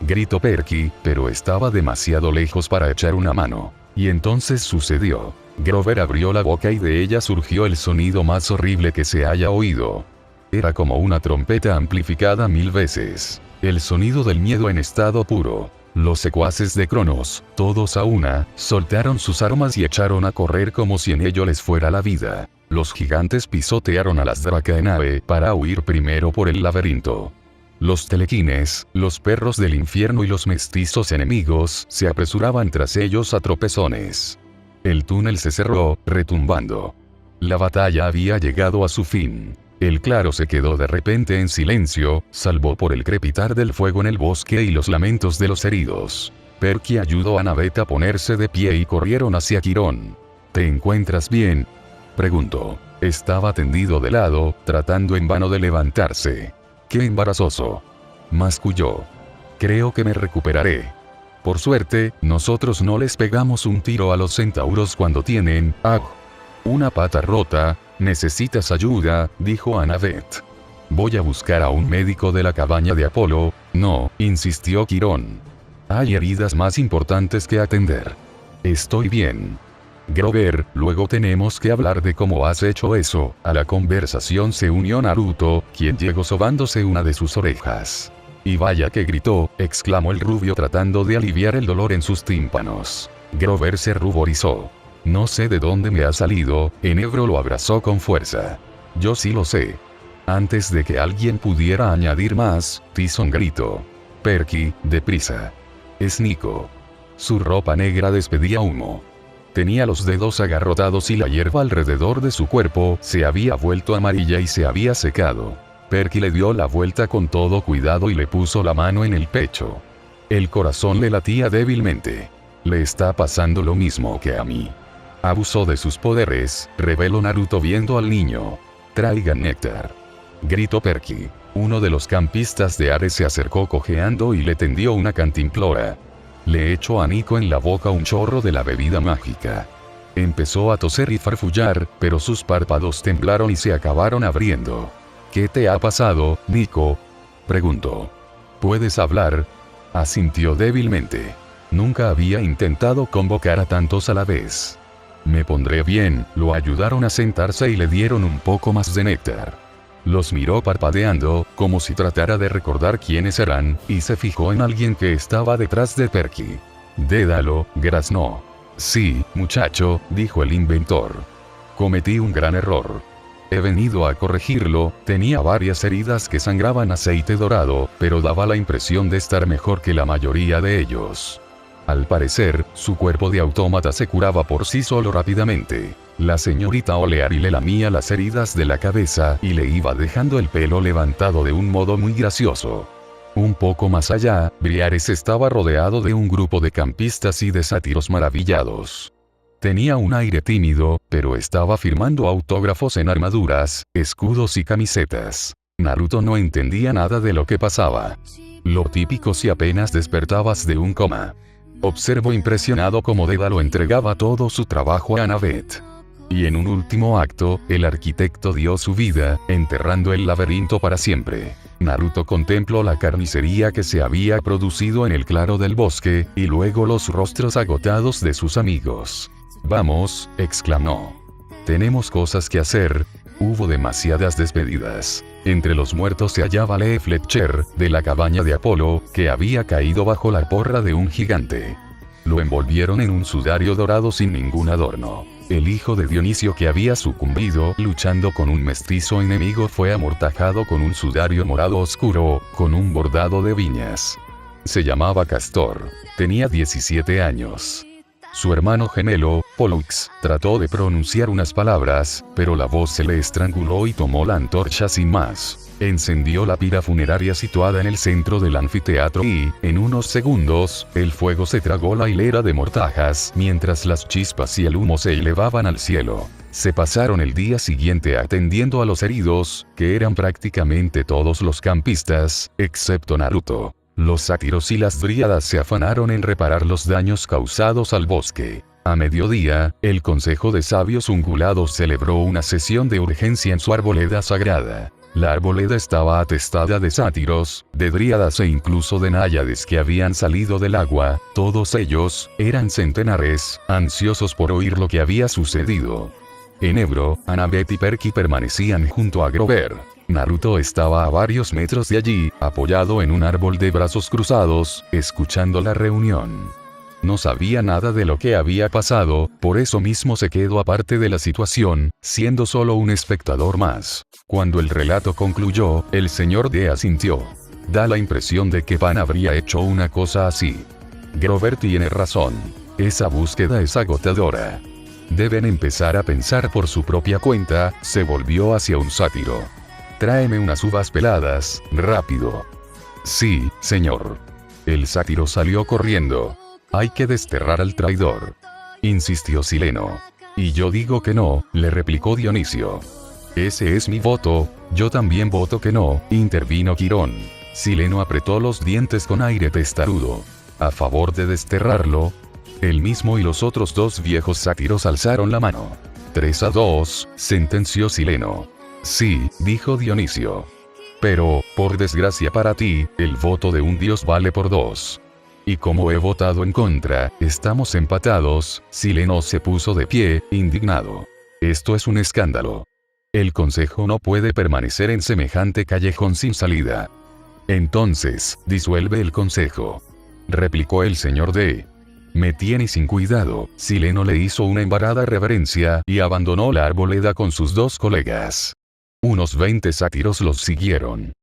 gritó Perky, pero estaba demasiado lejos para echar una mano. Y entonces sucedió. Grover abrió la boca y de ella surgió el sonido más horrible que se haya oído. Era como una trompeta amplificada 1000 veces. El sonido del miedo en estado puro. Los secuaces de Cronos, todos a una, soltaron sus armas y echaron a correr como si en ello les fuera la vida. Los gigantes pisotearon a las Dracaenae para huir primero por el laberinto. Los telequines, los perros del infierno y los mestizos enemigos se apresuraban tras ellos a tropezones. El túnel se cerró, retumbando. La batalla había llegado a su fin. El claro se quedó de repente en silencio, salvo por el crepitar del fuego en el bosque y los lamentos de los heridos. Perky ayudó a Navette a ponerse de pie y corrieron hacia Quirón. ¿Te encuentras bien?, preguntó. Estaba tendido de lado, tratando en vano de levantarse. ¡Qué embarazoso!, masculló. Creo que me recuperaré. Por suerte, nosotros no les pegamos un tiro a los centauros cuando tienen, una pata rota. ¿Necesitas ayuda?, dijo Navette. Voy a buscar a un médico de la cabaña de Apolo. No, insistió Quirón. Hay heridas más importantes que atender. Estoy bien. Grover, luego tenemos que hablar de cómo has hecho eso. A la conversación se unió Naruto, quien llegó sobándose una de sus orejas. Y vaya que gritó, exclamó el rubio tratando de aliviar el dolor en sus tímpanos. Grover se ruborizó. No sé de dónde me ha salido. Enebro lo abrazó con fuerza. Yo sí lo sé. Antes de que alguien pudiera añadir más, Tyson gritó. Perky, deprisa. Es Nico. Su ropa negra despedía humo. Tenía los dedos agarrotados y la hierba alrededor de su cuerpo se había vuelto amarilla y se había secado. Perky le dio la vuelta con todo cuidado y le puso la mano en el pecho. El corazón le latía débilmente. Le está pasando lo mismo que a mí. Abusó de sus poderes, reveló Naruto viendo al niño. Traigan néctar, gritó Perky. Uno de los campistas de Ares se acercó cojeando y le tendió una cantimplora. Le echó a Nico en la boca un chorro de la bebida mágica. Empezó a toser y farfullar, pero sus párpados temblaron y se acabaron abriendo. ¿Qué te ha pasado, Nico?, preguntó. ¿Puedes hablar?, asintió débilmente. Nunca había intentado convocar a tantos a la vez. Me pondré bien. Lo ayudaron a sentarse y le dieron un poco más de néctar. Los miró parpadeando, como si tratara de recordar quiénes eran, y se fijó en alguien que estaba detrás de Perky. Dédalo, graznó. Sí, muchacho, dijo el inventor. Cometí un gran error. He venido a corregirlo. Tenía varias heridas que sangraban aceite dorado, pero daba la impresión de estar mejor que la mayoría de ellos. Al parecer, su cuerpo de autómata se curaba por sí solo rápidamente. La señorita O'Leary le lamía las heridas de la cabeza y le iba dejando el pelo levantado de un modo muy gracioso. Un poco más allá, Briares estaba rodeado de un grupo de campistas y de sátiros maravillados. Tenía un aire tímido, pero estaba firmando autógrafos en armaduras, escudos y camisetas. Naruto no entendía nada de lo que pasaba. Lo típico si apenas despertabas de un coma. Observó impresionado cómo Dédalo entregaba todo su trabajo a Navette. Y en un último acto, el arquitecto dio su vida, enterrando el laberinto para siempre. Naruto contempló la carnicería que se había producido en el claro del bosque, y luego los rostros agotados de sus amigos. Vamos, exclamó. Tenemos cosas que hacer. Hubo demasiadas despedidas. Entre los muertos se hallaba Lee Fletcher, de la cabaña de Apolo, que había caído bajo la porra de un gigante. Lo envolvieron en un sudario dorado sin ningún adorno. El hijo de Dionisio, que había sucumbido luchando con un mestizo enemigo, fue amortajado con un sudario morado oscuro, con un bordado de viñas. Se llamaba Castor. Tenía 17 años. Su hermano gemelo, Pollux, trató de pronunciar unas palabras, pero la voz se le estranguló y tomó la antorcha sin más. Encendió la pira funeraria situada en el centro del anfiteatro y, en unos segundos, el fuego se tragó la hilera de mortajas, mientras las chispas y el humo se elevaban al cielo. Se pasaron el día siguiente atendiendo a los heridos, que eran prácticamente todos los campistas, excepto Naruto. Los sátiros y las dríadas se afanaron en reparar los daños causados al bosque. A mediodía, el Consejo de Sabios Ungulados celebró una sesión de urgencia en su arboleda sagrada. La arboleda estaba atestada de sátiros, de dríadas e incluso de náyades que habían salido del agua. Todos ellos eran centenares, ansiosos por oír lo que había sucedido. En Ebro, Annabeth y Perky permanecían junto a Grover. Naruto estaba a varios metros de allí, apoyado en un árbol de brazos cruzados, escuchando la reunión. No sabía nada de lo que había pasado, por eso mismo se quedó aparte de la situación, siendo solo un espectador más. Cuando el relato concluyó, el señor D asintió. Da la impresión de que Pan habría hecho una cosa así. Grover tiene razón. Esa búsqueda es agotadora. Deben empezar a pensar por su propia cuenta. Se volvió hacia un sátiro. Tráeme unas uvas peladas, rápido. Sí, señor. El sátiro salió corriendo. Hay que desterrar al traidor, insistió Sileno. Y yo digo que no, le replicó Dionisio. Ese es mi voto. Yo también voto que no, intervino Quirón. Sileno apretó los dientes con aire testarudo. ¿A favor de desterrarlo? Él mismo y los otros dos viejos sátiros alzaron la mano. 3-2, sentenció Sileno. Sí, dijo Dionisio. Pero, por desgracia para ti, el voto de un dios vale por 2. Y como he votado en contra, estamos empatados. Sileno se puso de pie, indignado. Esto es un escándalo. El consejo no puede permanecer en semejante callejón sin salida. Entonces, disuelve el consejo, replicó el señor D. Me tiene sin cuidado. Sileno le hizo una embarada reverencia y abandonó la arboleda con sus dos colegas. Unos 20 sátiros los siguieron.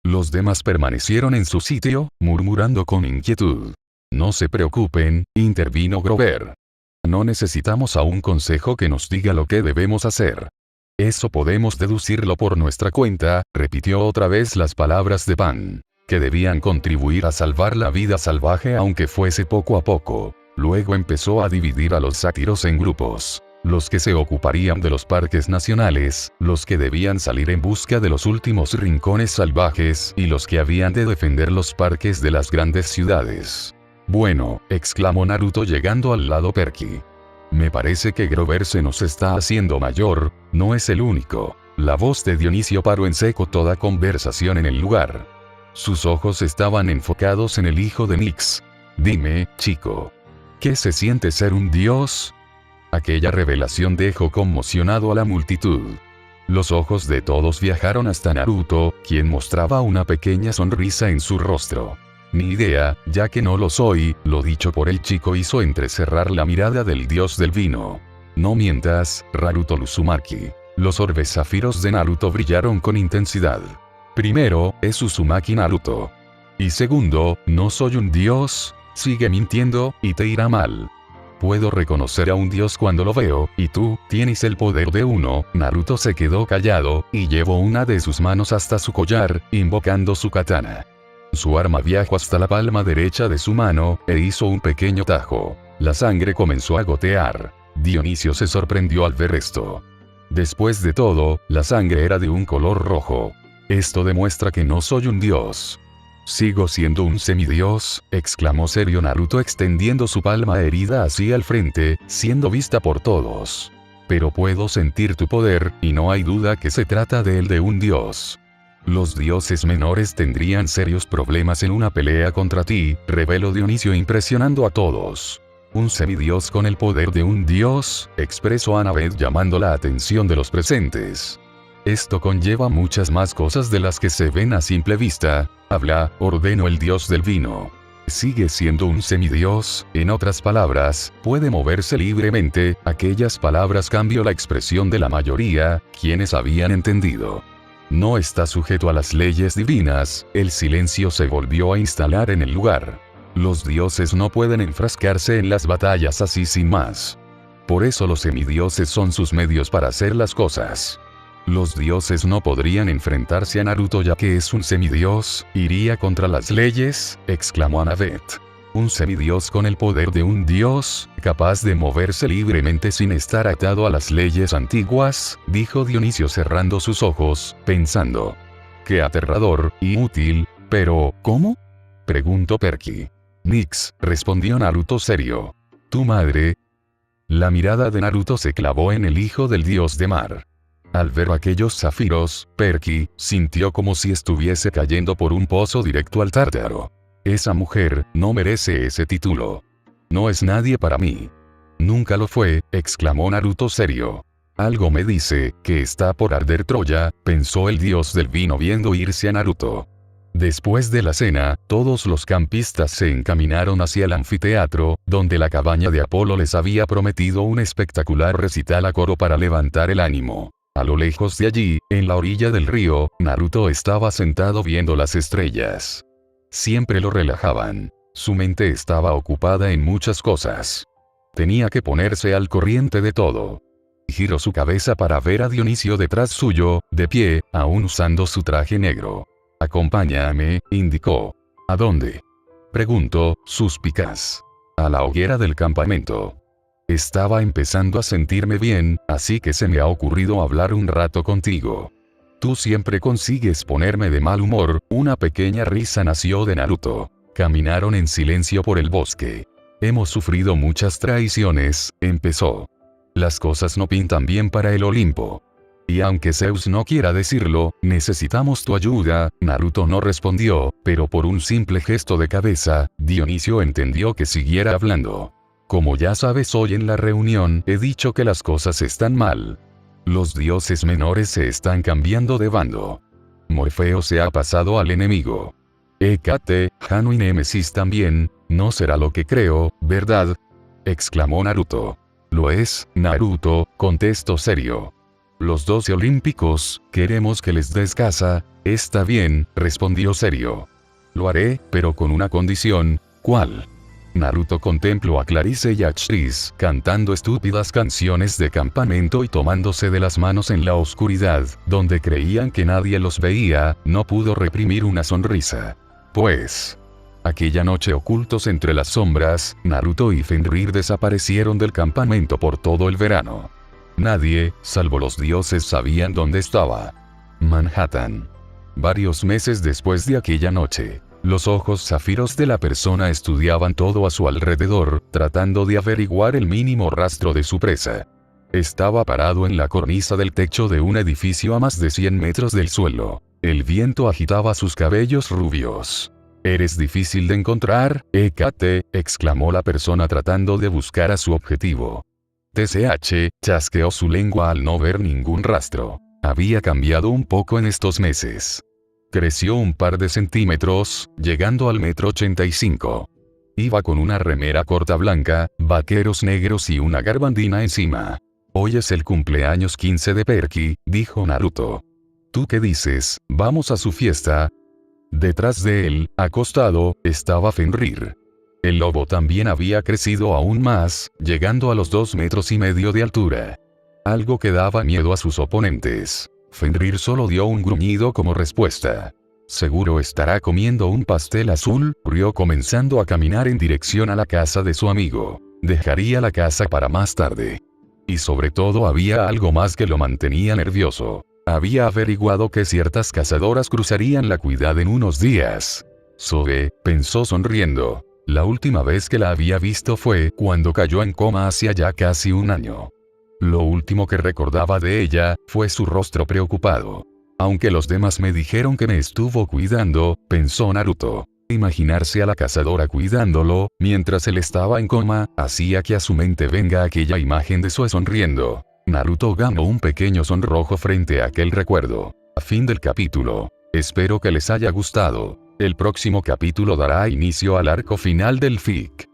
Los demás permanecieron en su sitio, murmurando con inquietud. No se preocupen, intervino Grover. No necesitamos a un consejo que nos diga lo que debemos hacer. Eso podemos deducirlo por nuestra cuenta, repitió otra vez las palabras de Pan. Que debían contribuir a salvar la vida salvaje aunque fuese poco a poco. Luego empezó a dividir a los sátiros en grupos. Los que se ocuparían de los parques nacionales, los que debían salir en busca de los últimos rincones salvajes y los que habían de defender los parques de las grandes ciudades. Bueno, exclamó Naruto llegando al lado Perky. Me parece que Grover se nos está haciendo mayor, no es el único. La voz de Dionisio paró en seco toda conversación en el lugar. Sus ojos estaban enfocados en el hijo de Nix. Dime, chico. ¿Qué se siente ser un dios? Aquella revelación dejó conmocionado a la multitud. Los ojos de todos viajaron hasta Naruto, quien mostraba una pequeña sonrisa en su rostro. Ni idea, ya que no lo soy, lo dicho por el chico hizo entrecerrar la mirada del dios del vino. No mientas, Naruto Uzumaki. Los orbes zafiros de Naruto brillaron con intensidad. Primero, es Uzumaki Naruto. Y segundo, no soy un dios. Sigue mintiendo, y te irá mal. Puedo reconocer a un dios cuando lo veo, y tú, tienes el poder de uno. Naruto se quedó callado, y llevó una de sus manos hasta su collar, invocando su katana. Su arma viajó hasta la palma derecha de su mano, e hizo un pequeño tajo. La sangre comenzó a gotear. Dionisio se sorprendió al ver esto. Después de todo, la sangre era de un color rojo. Esto demuestra que no soy un dios. Sigo siendo un semidios, exclamó serio Naruto extendiendo su palma herida hacia el frente, siendo vista por todos. Pero puedo sentir tu poder, y no hay duda que se trata de un dios. Los dioses menores tendrían serios problemas en una pelea contra ti, reveló Dionisio impresionando a todos. Un semidios con el poder de un dios, expresó Annabeth llamando la atención de los presentes. Esto conlleva muchas más cosas de las que se ven a simple vista. Habla, ordenó el dios del vino. Sigue siendo un semidios, en otras palabras, puede moverse libremente. Aquellas palabras cambió la expresión de la mayoría, quienes habían entendido. No está sujeto a las leyes divinas. El silencio se volvió a instalar en el lugar. Los dioses no pueden enfrascarse en las batallas así sin más. Por eso los semidioses son sus medios para hacer las cosas. Los dioses no podrían enfrentarse a Naruto ya que es un semidios, iría contra las leyes, exclamó Annabeth. Un semidios con el poder de un dios, capaz de moverse libremente sin estar atado a las leyes antiguas, dijo Dionisio cerrando sus ojos, pensando. Qué aterrador, y útil, pero, ¿cómo? Preguntó Perky. Nix, respondió Naruto serio. ¿Tu madre? La mirada de Naruto se clavó en el hijo del dios de mar. Al ver aquellos zafiros, Perky sintió como si estuviese cayendo por un pozo directo al Tártaro. Esa mujer no merece ese título. No es nadie para mí. Nunca lo fue, exclamó Naruto serio. Algo me dice que está por arder Troya, pensó el dios del vino viendo irse a Naruto. Después de la cena, todos los campistas se encaminaron hacia el anfiteatro, donde la cabaña de Apolo les había prometido un espectacular recital a coro para levantar el ánimo. A lo lejos de allí, en la orilla del río, Naruto estaba sentado viendo las estrellas. Siempre lo relajaban. Su mente estaba ocupada en muchas cosas. Tenía que ponerse al corriente de todo. Giró su cabeza para ver a Dionisio detrás suyo, de pie, aún usando su traje negro. Acompáñame, indicó. ¿A dónde? Preguntó, suspicaz. A la hoguera del campamento. Estaba empezando a sentirme bien, así que se me ha ocurrido hablar un rato contigo. Tú siempre consigues ponerme de mal humor. Una pequeña risa nació de Naruto. Caminaron en silencio por el bosque. Hemos sufrido muchas traiciones, empezó. Las cosas no pintan bien para el Olimpo. Y aunque Zeus no quiera decirlo, necesitamos tu ayuda. Naruto no respondió, pero por un simple gesto de cabeza, Dionisio entendió que siguiera hablando. Como ya sabes, hoy en la reunión he dicho que las cosas están mal. Los dioses menores se están cambiando de bando. Morfeo se ha pasado al enemigo. Hécate, Jano y Némesis también. No será lo que creo, ¿verdad? Exclamó Naruto. Lo es, Naruto, contestó serio. Los 12 olímpicos, queremos que les des casa. Está bien, respondió serio. Lo haré, pero con una condición. ¿Cuál? Naruto contempló a Clarice y a Chris cantando estúpidas canciones de campamento y tomándose de las manos en la oscuridad, donde creían que nadie los veía. No pudo reprimir una sonrisa. Pues, aquella noche, ocultos entre las sombras, Naruto y Fenrir desaparecieron del campamento por todo el verano. Nadie, salvo los dioses, sabían dónde estaba. Manhattan. Varios meses después de aquella noche, los ojos zafiros de la persona estudiaban todo a su alrededor, tratando de averiguar el mínimo rastro de su presa. Estaba parado en la cornisa del techo de un edificio a más de 100 metros del suelo. El viento agitaba sus cabellos rubios. «Eres difícil de encontrar, Hécate», exclamó la persona tratando de buscar a su objetivo. TCH, chasqueó su lengua al no ver ningún rastro. Había cambiado un poco en estos meses. Creció un par de centímetros, llegando al 1,85 m. Iba con una remera corta blanca, vaqueros negros y una gabardina encima. Hoy es el cumpleaños 15 de Perky, dijo Naruto. ¿Tú qué dices? ¿Vamos a su fiesta? Detrás de él, acostado, estaba Fenrir. El lobo también había crecido aún más, llegando a los 2,5 metros de altura. Algo que daba miedo a sus oponentes. Fenrir solo dio un gruñido como respuesta. Seguro estará comiendo un pastel azul, rió comenzando a caminar en dirección a la casa de su amigo. Dejaría la casa para más tarde. Y sobre todo había algo más que lo mantenía nervioso. Había averiguado que ciertas cazadoras cruzarían la ciudad en unos días. Zoe, pensó sonriendo. La última vez que la había visto fue cuando cayó en coma hace ya casi un año. Lo último que recordaba de ella fue su rostro preocupado. Aunque los demás me dijeron que me estuvo cuidando, pensó Naruto. Imaginarse a la cazadora cuidándolo, mientras él estaba en coma, hacía que a su mente venga aquella imagen de Zoe sonriendo. Naruto ganó un pequeño sonrojo frente a aquel recuerdo. A fin del capítulo. Espero que les haya gustado. El próximo capítulo dará inicio al arco final del fic.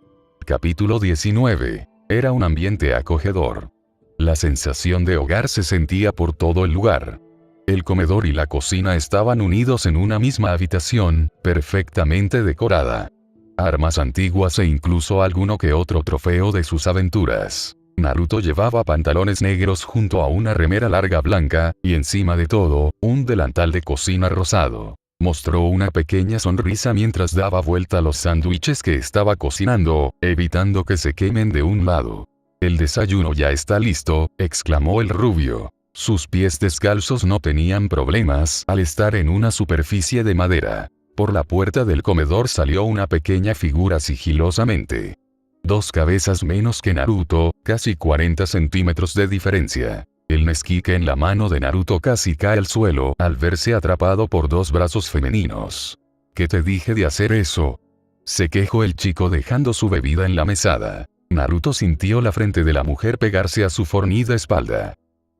Capítulo 19. Era un ambiente acogedor. La sensación de hogar se sentía por todo el lugar. El comedor y la cocina estaban unidos en una misma habitación, perfectamente decorada. Armas antiguas e incluso alguno que otro trofeo de sus aventuras. Naruto llevaba pantalones negros junto a una remera larga blanca, y encima de todo, un delantal de cocina rosado. Mostró una pequeña sonrisa mientras daba vuelta a los sándwiches que estaba cocinando, evitando que se quemen de un lado. «El desayuno ya está listo», exclamó el rubio. Sus pies descalzos no tenían problemas al estar en una superficie de madera. Por la puerta del comedor salió una pequeña figura sigilosamente. 2 cabezas menos que Naruto, casi 40 centímetros de diferencia. El Nezuki en la mano de Naruto casi cae al suelo al verse atrapado por 2 brazos femeninos. «¿Qué te dije de hacer eso?», se quejó el chico dejando su bebida en la mesada. Naruto sintió la frente de la mujer pegarse a su fornida espalda.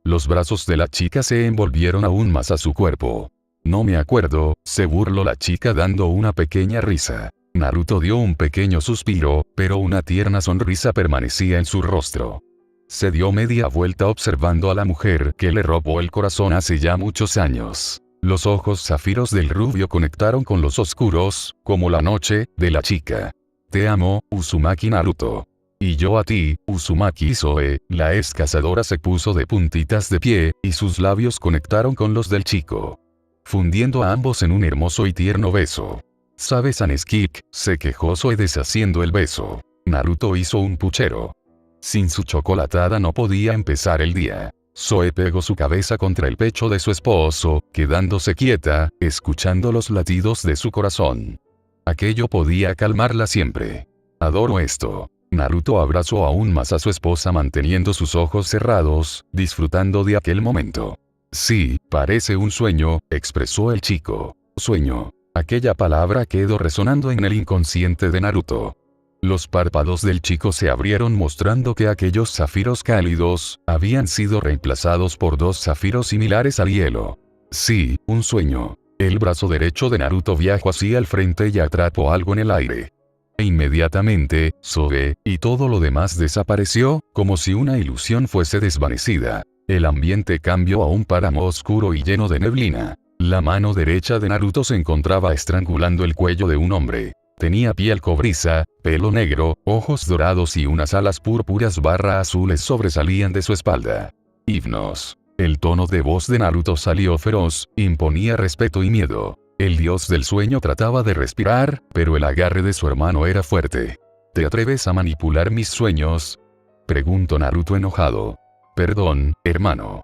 Los brazos de la chica se envolvieron aún más a su cuerpo. «No me acuerdo», se burló la chica dando una pequeña risa. Naruto dio un pequeño suspiro, pero una tierna sonrisa permanecía en su rostro. Se dio media vuelta observando a la mujer que le robó el corazón hace ya muchos años. Los ojos zafiros del rubio conectaron con los oscuros, como la noche, de la chica. «Te amo, Uzumaki Naruto». «Y yo a ti, Uzumaki Zoe». La ex cazadora se puso de puntitas de pie, y sus labios conectaron con los del chico, fundiendo a ambos en un hermoso y tierno beso. «¿Sabes a Nezuki?», se quejó Zoe deshaciendo el beso. Naruto hizo un puchero. Sin su chocolatada no podía empezar el día. Zoe pegó su cabeza contra el pecho de su esposo, quedándose quieta, escuchando los latidos de su corazón. Aquello podía calmarla siempre. «Adoro esto». Naruto abrazó aún más a su esposa manteniendo sus ojos cerrados, disfrutando de aquel momento. «Sí, parece un sueño», expresó el chico. «Sueño». Aquella palabra quedó resonando en el inconsciente de Naruto. Los párpados del chico se abrieron mostrando que aquellos zafiros cálidos habían sido reemplazados por 2 zafiros similares al hielo. «Sí, un sueño». El brazo derecho de Naruto viajó hacia el frente y atrapó algo en el aire. E inmediatamente, Zoe, y todo lo demás desapareció, como si una ilusión fuese desvanecida. El ambiente cambió a un páramo oscuro y lleno de neblina. La mano derecha de Naruto se encontraba estrangulando el cuello de un hombre. Tenía piel cobriza, pelo negro, ojos dorados y unas alas púrpuras / azules sobresalían de su espalda. «Himnos». El tono de voz de Naruto salió feroz, imponía respeto y miedo. El dios del sueño trataba de respirar, pero el agarre de su hermano era fuerte. «¿Te atreves a manipular mis sueños?», preguntó Naruto enojado. «Perdón, hermano».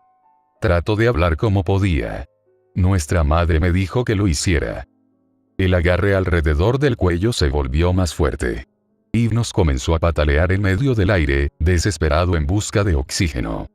Trató de hablar como podía. «Nuestra madre me dijo que lo hiciera». El agarre alrededor del cuello se volvió más fuerte. Himnos comenzó a patalear en medio del aire, desesperado en busca de oxígeno.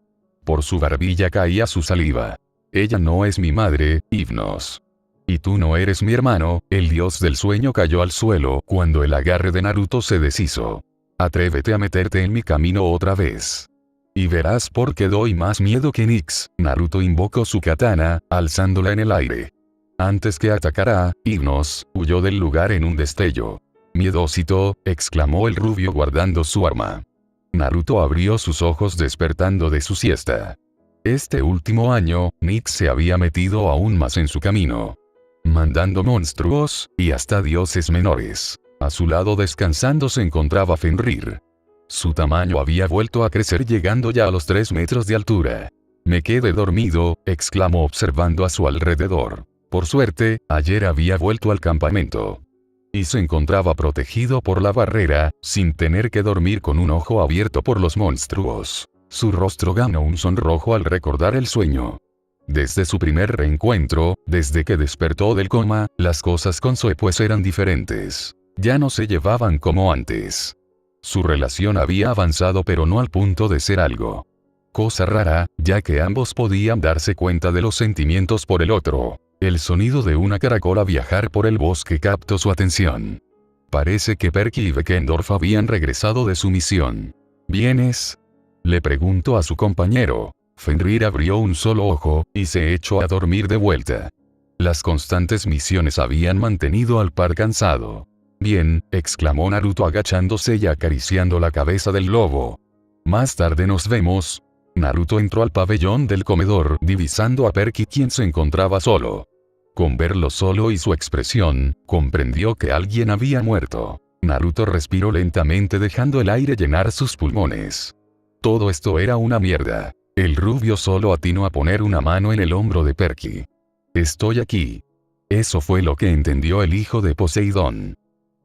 Por su barbilla caía su saliva. «Ella no es mi madre, Himnos. Y tú no eres mi hermano». El dios del sueño cayó al suelo cuando el agarre de Naruto se deshizo. «Atrévete a meterte en mi camino otra vez. Y verás por qué doy más miedo que Nix». Naruto invocó su katana, alzándola en el aire. Antes que atacara, Himnos huyó del lugar en un destello. «Miedosito», exclamó el rubio guardando su arma. Naruto abrió sus ojos despertando de su siesta. Este último año, Nix se había metido aún más en su camino, mandando monstruos, y hasta dioses menores. A su lado descansando se encontraba Fenrir. Su tamaño había vuelto a crecer llegando ya a los 3 metros de altura. «Me quedé dormido», exclamó observando a su alrededor. Por suerte, ayer había vuelto al campamento. Y se encontraba protegido por la barrera, sin tener que dormir con un ojo abierto por los monstruos. Su rostro ganó un sonrojo al recordar el sueño. Desde su primer reencuentro, desde que despertó del coma, las cosas con Zoe pues eran diferentes. Ya no se llevaban como antes. Su relación había avanzado pero no al punto de ser algo. Cosa rara, ya que ambos podían darse cuenta de los sentimientos por el otro. El sonido de una caracola viajar por el bosque captó su atención. Parece que Perky y Beckendorf habían regresado de su misión. ¿Vienes?, le preguntó a su compañero. Fenrir abrió un solo ojo, y se echó a dormir de vuelta. Las constantes misiones habían mantenido al par cansado. Bien, exclamó Naruto agachándose y acariciando la cabeza del lobo. Más tarde nos vemos. Naruto entró al pabellón del comedor divisando a Perky, quien se encontraba solo. Con verlo solo y su expresión, comprendió que alguien había muerto. Naruto respiró lentamente dejando el aire llenar sus pulmones. Todo esto era una mierda. El rubio solo atinó a poner una mano en el hombro de Perky. Estoy aquí. Eso fue lo que entendió el hijo de Poseidón.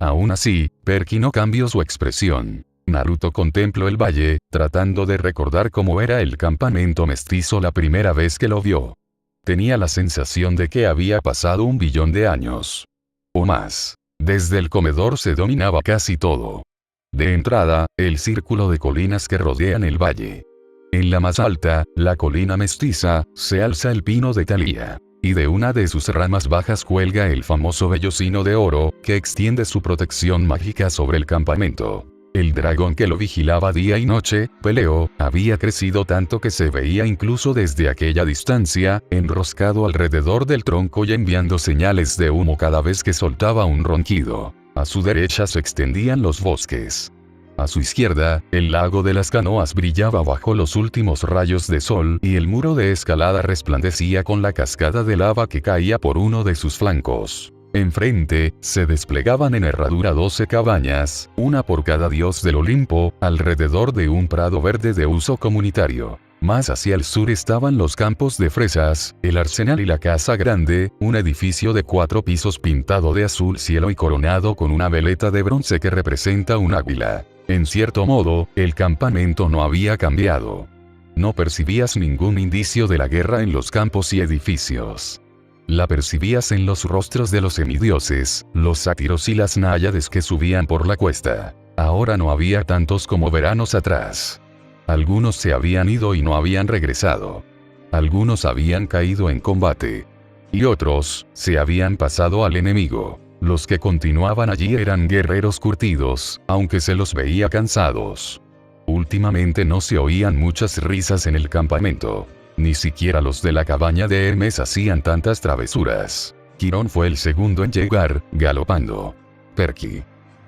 Aún así, Perky no cambió su expresión. Naruto contempló el valle, tratando de recordar cómo era el campamento mestizo la primera vez que lo vio. Tenía la sensación de que había pasado 1 billón de años. O más. Desde el comedor se dominaba casi todo. De entrada, el círculo de colinas que rodean el valle. En la más alta, la colina mestiza, se alza el pino de Thalía. Y de una de sus ramas bajas cuelga el famoso vellocino de oro, que extiende su protección mágica sobre el campamento. El dragón que lo vigilaba día y noche, Peleo, había crecido tanto que se veía incluso desde aquella distancia, enroscado alrededor del tronco y enviando señales de humo cada vez que soltaba un ronquido. A su derecha se extendían los bosques. A su izquierda, el lago de las canoas brillaba bajo los últimos rayos de sol y el muro de escalada resplandecía con la cascada de lava que caía por uno de sus flancos. Enfrente, se desplegaban en herradura 12 cabañas, una por cada dios del Olimpo, alrededor de un prado verde de uso comunitario. Más hacia el sur estaban los campos de fresas, el arsenal y la casa grande, un edificio de 4 pisos pintado de azul cielo y coronado con una veleta de bronce que representa un águila. En cierto modo, el campamento no había cambiado. No percibías ningún indicio de la guerra en los campos y edificios. La percibías en los rostros de los semidioses, los sátiros y las náyades que subían por la cuesta. Ahora no había tantos como veranos atrás. Algunos se habían ido y no habían regresado. Algunos habían caído en combate. Y otros, se habían pasado al enemigo. Los que continuaban allí eran guerreros curtidos, aunque se los veía cansados. Últimamente no se oían muchas risas en el campamento. Ni siquiera los de la cabaña de Hermes hacían tantas travesuras. Quirón fue el segundo en llegar, galopando. «Perky»,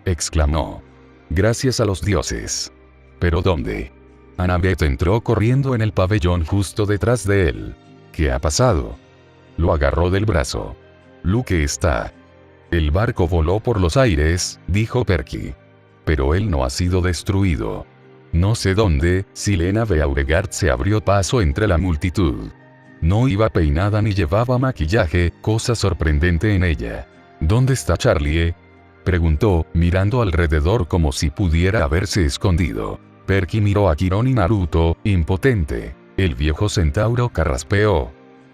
exclamó. «Gracias a los dioses». «¿Pero dónde?» Annabeth entró corriendo en el pabellón justo detrás de él. «¿Qué ha pasado?» Lo agarró del brazo. «Luke está». «El barco voló por los aires», dijo Perky. «Pero él no ha sido destruido». No sé dónde, Silena Beauregard se abrió paso entre la multitud. No iba peinada ni llevaba maquillaje, cosa sorprendente en ella. ¿Dónde está Charlie? Preguntó, mirando alrededor como si pudiera haberse escondido. Perky miró a Quirón y Naruto, impotente. El viejo centauro carraspeó.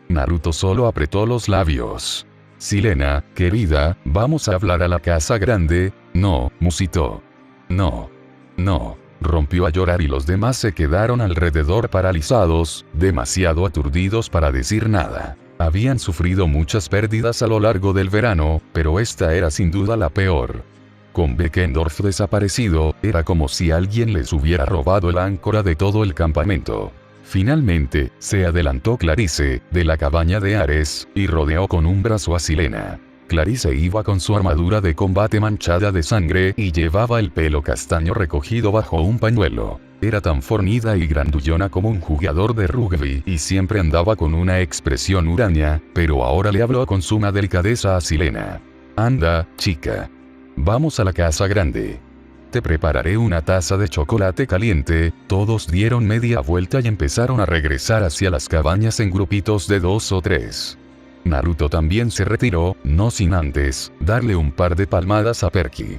Naruto solo apretó los labios. «Silena, querida, ¿vamos a hablar a la casa grande?» «No», musitó. «No. No». Rompió a llorar y los demás se quedaron alrededor paralizados, demasiado aturdidos para decir nada. Habían sufrido muchas pérdidas a lo largo del verano, pero esta era sin duda la peor. Con Beckendorf desaparecido, era como si alguien les hubiera robado el áncora de todo el campamento. Finalmente, se adelantó Clarice, de la cabaña de Ares, y rodeó con un brazo a Silena. Clarice iba con su armadura de combate manchada de sangre y llevaba el pelo castaño recogido bajo un pañuelo. Era tan fornida y grandullona como un jugador de rugby y siempre andaba con una expresión huraña, pero ahora le habló con suma delicadeza a Silena. «Anda, chica. Vamos a la casa grande. Te prepararé una taza de chocolate caliente». Todos dieron media vuelta y empezaron a regresar hacia las cabañas en grupitos de 2 o 3. Naruto también se retiró, no sin antes darle un par de palmadas a Perky.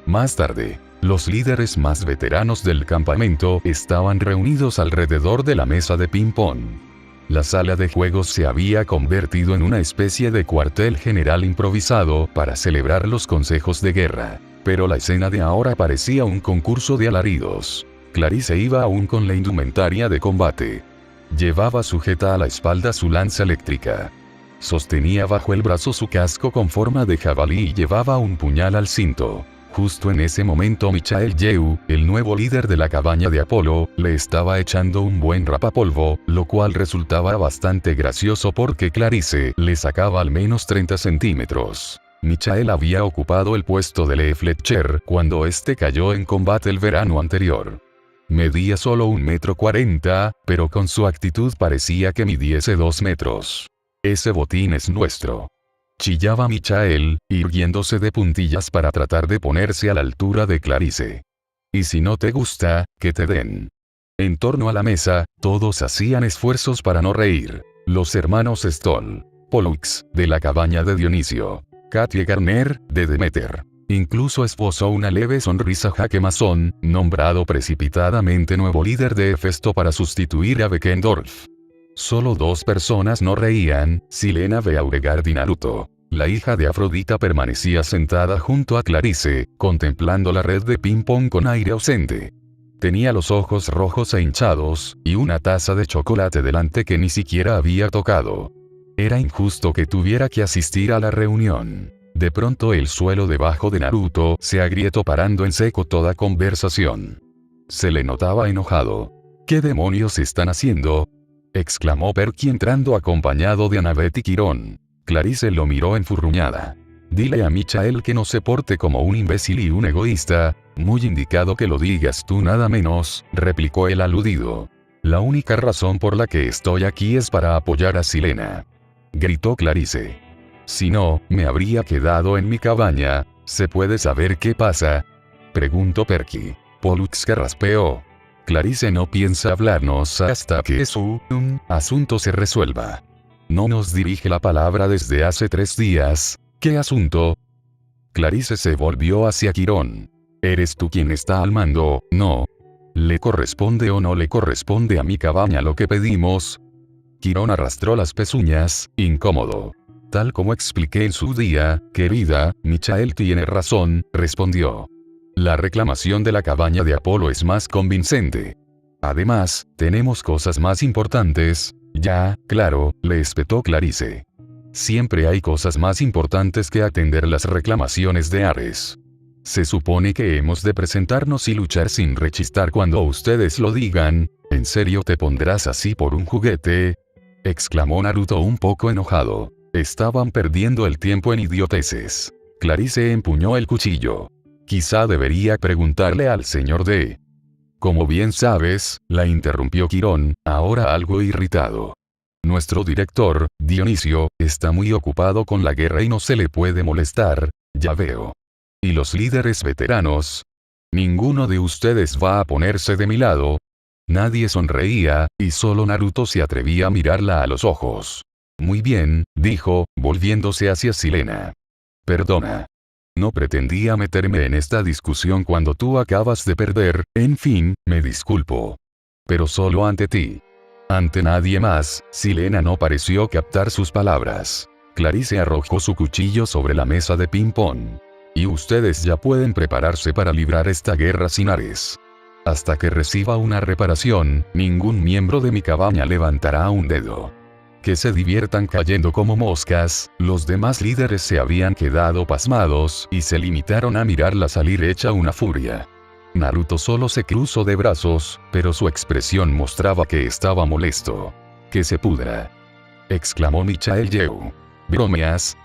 Más tarde, los líderes más veteranos del campamento estaban reunidos alrededor de la mesa de ping-pong. La sala de juegos se había convertido en una especie de cuartel general improvisado para celebrar los consejos de guerra. Pero la escena de ahora parecía un concurso de alaridos. Clarice iba aún con la indumentaria de combate. Llevaba sujeta a la espalda su lanza eléctrica. Sostenía bajo el brazo su casco con forma de jabalí y llevaba un puñal al cinto. Justo en ese momento Michael Yeu, el nuevo líder de la cabaña de Apolo, le estaba echando un buen rapapolvo, lo cual resultaba bastante gracioso porque Clarice le sacaba al menos 30 centímetros. Michael había ocupado el puesto de Lee Fletcher cuando este cayó en combate el verano anterior. Medía solo 1,40 m, pero con su actitud parecía que midiese 2 metros. Ese botín es nuestro. Chillaba Michael, irguiéndose de puntillas para tratar de ponerse a la altura de Clarice. Y si no te gusta, que te den. En torno a la mesa, todos hacían esfuerzos para no reír. Los hermanos Stoll, Pollux, de la cabaña de Dionisio, Katie Garner, de Demeter. Incluso esbozó una leve sonrisa Jake Mason, nombrado precipitadamente nuevo líder de Hefesto para sustituir a Beckendorf. Solo 2 personas no reían, Silena Beauregard y Naruto. La hija de Afrodita permanecía sentada junto a Clarice, contemplando la red de ping-pong con aire ausente. Tenía los ojos rojos e hinchados, y una taza de chocolate delante que ni siquiera había tocado. Era injusto que tuviera que asistir a la reunión. De pronto el suelo debajo de Naruto se agrietó parando en seco toda conversación. Se le notaba enojado. ¿Qué demonios están haciendo?, exclamó Perky entrando acompañado de Annabeth y Quirón. Clarice lo miró enfurruñada. Dile a Michael que no se porte como un imbécil y un egoísta. Muy indicado que lo digas tú nada menos, replicó el aludido. La única razón por la que estoy aquí es para apoyar a Silena, gritó Clarice. Si no, me habría quedado en mi cabaña. ¿Se puede saber qué pasa?, preguntó Perky. Pollux carraspeó. Clarice no piensa hablarnos hasta que su asunto se resuelva. No nos dirige la palabra desde hace 3 días. ¿Qué asunto? Clarice se volvió hacia Quirón. Eres tú quien está al mando, ¿no? ¿Le corresponde o no le corresponde a mi cabaña lo que pedimos? Quirón arrastró las pezuñas, incómodo. Tal como expliqué en su día, querida, Michael tiene razón, respondió. La reclamación de la cabaña de Apolo es más convincente. Además, tenemos cosas más importantes. Ya, claro, le espetó Clarice. Siempre hay cosas más importantes que atender las reclamaciones de Ares. Se supone que hemos de presentarnos y luchar sin rechistar cuando ustedes lo digan. ¿En serio te pondrás así por un juguete?, exclamó Naruto un poco enojado. Estaban perdiendo el tiempo en idioteces. Clarice empuñó el cuchillo. Quizá debería preguntarle al señor D. Como bien sabes, la interrumpió Quirón, ahora algo irritado. Nuestro director, Dionisio, está muy ocupado con la guerra y no se le puede molestar, ya veo. ¿Y los líderes veteranos? ¿Ninguno de ustedes va a ponerse de mi lado? Nadie sonreía, y solo Naruto se atrevía a mirarla a los ojos. Muy bien, dijo, volviéndose hacia Silena. Perdona. No pretendía meterme en esta discusión cuando tú acabas de perder, en fin, me disculpo. Pero solo ante ti. Ante nadie más. Silena no pareció captar sus palabras. Clarice arrojó su cuchillo sobre la mesa de ping-pong. Y ustedes ya pueden prepararse para librar esta guerra sin Ares. Hasta que reciba una reparación, ningún miembro de mi cabaña levantará un dedo. Que se diviertan cayendo como moscas. Los demás líderes se habían quedado pasmados y se limitaron a mirarla salir hecha una furia. Naruto solo se cruzó de brazos, pero su expresión mostraba que estaba molesto. Que se pudra, exclamó Michael Yeu. ¿Bromeas?,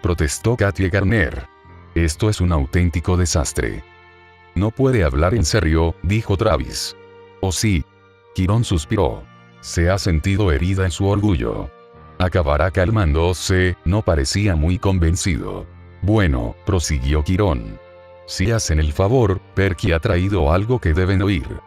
protestó Katie Garner. Esto es un auténtico desastre. No puede hablar en serio, dijo Travis. ¿O sí? Quirón suspiró. Se ha sentido herida en su orgullo. Acabará calmándose, no parecía muy convencido. Bueno, prosiguió Quirón. Si hacen el favor, Perky ha traído algo que deben oír.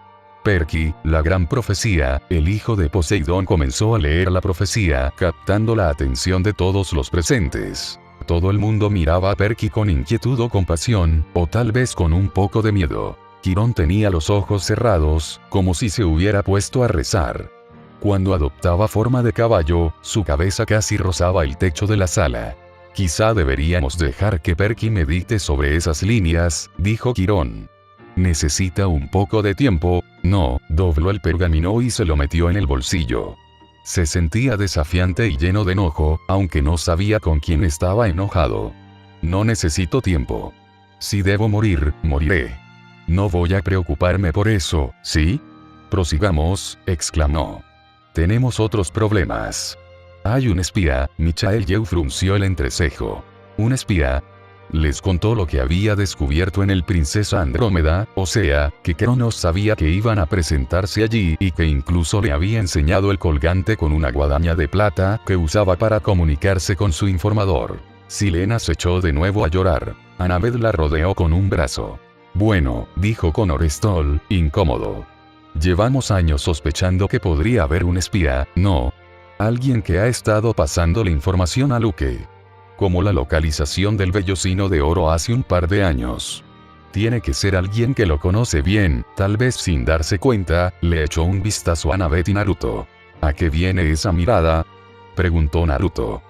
Perky, la gran profecía, el hijo de Poseidón comenzó a leer la profecía, captando la atención de todos los presentes. Todo el mundo miraba a Perky con inquietud o compasión, o tal vez con un poco de miedo. Quirón tenía los ojos cerrados, como si se hubiera puesto a rezar. Cuando adoptaba forma de caballo, su cabeza casi rozaba el techo de la sala. Quizá deberíamos dejar que Perky medite sobre esas líneas, dijo Quirón. Necesita un poco de tiempo. No, dobló el pergamino y se lo metió en el bolsillo. Se sentía desafiante y lleno de enojo, aunque no sabía con quién estaba enojado. No necesito tiempo. Si debo morir, moriré. No voy a preocuparme por eso, ¿sí? Prosigamos, exclamó. Tenemos otros problemas. Hay un espía. Michael Yew frunció el entrecejo. ¿Un espía? Les contó lo que había descubierto en el Princesa Andrómeda, o sea, que Cronos sabía que iban a presentarse allí y que incluso le había enseñado el colgante con una guadaña de plata que usaba para comunicarse con su informador. Silena se echó de nuevo a llorar. Annabeth la rodeó con un brazo. Bueno, dijo Connor Stoll, incómodo. Llevamos años sospechando que podría haber un espía, ¿no? Alguien que ha estado pasando la información a Luke. Como la localización del vellocino de oro hace un par de años. Tiene que ser alguien que lo conoce bien, tal vez sin darse cuenta, le echó un vistazo a Annabeth y Naruto. ¿A qué viene esa mirada? Preguntó Naruto.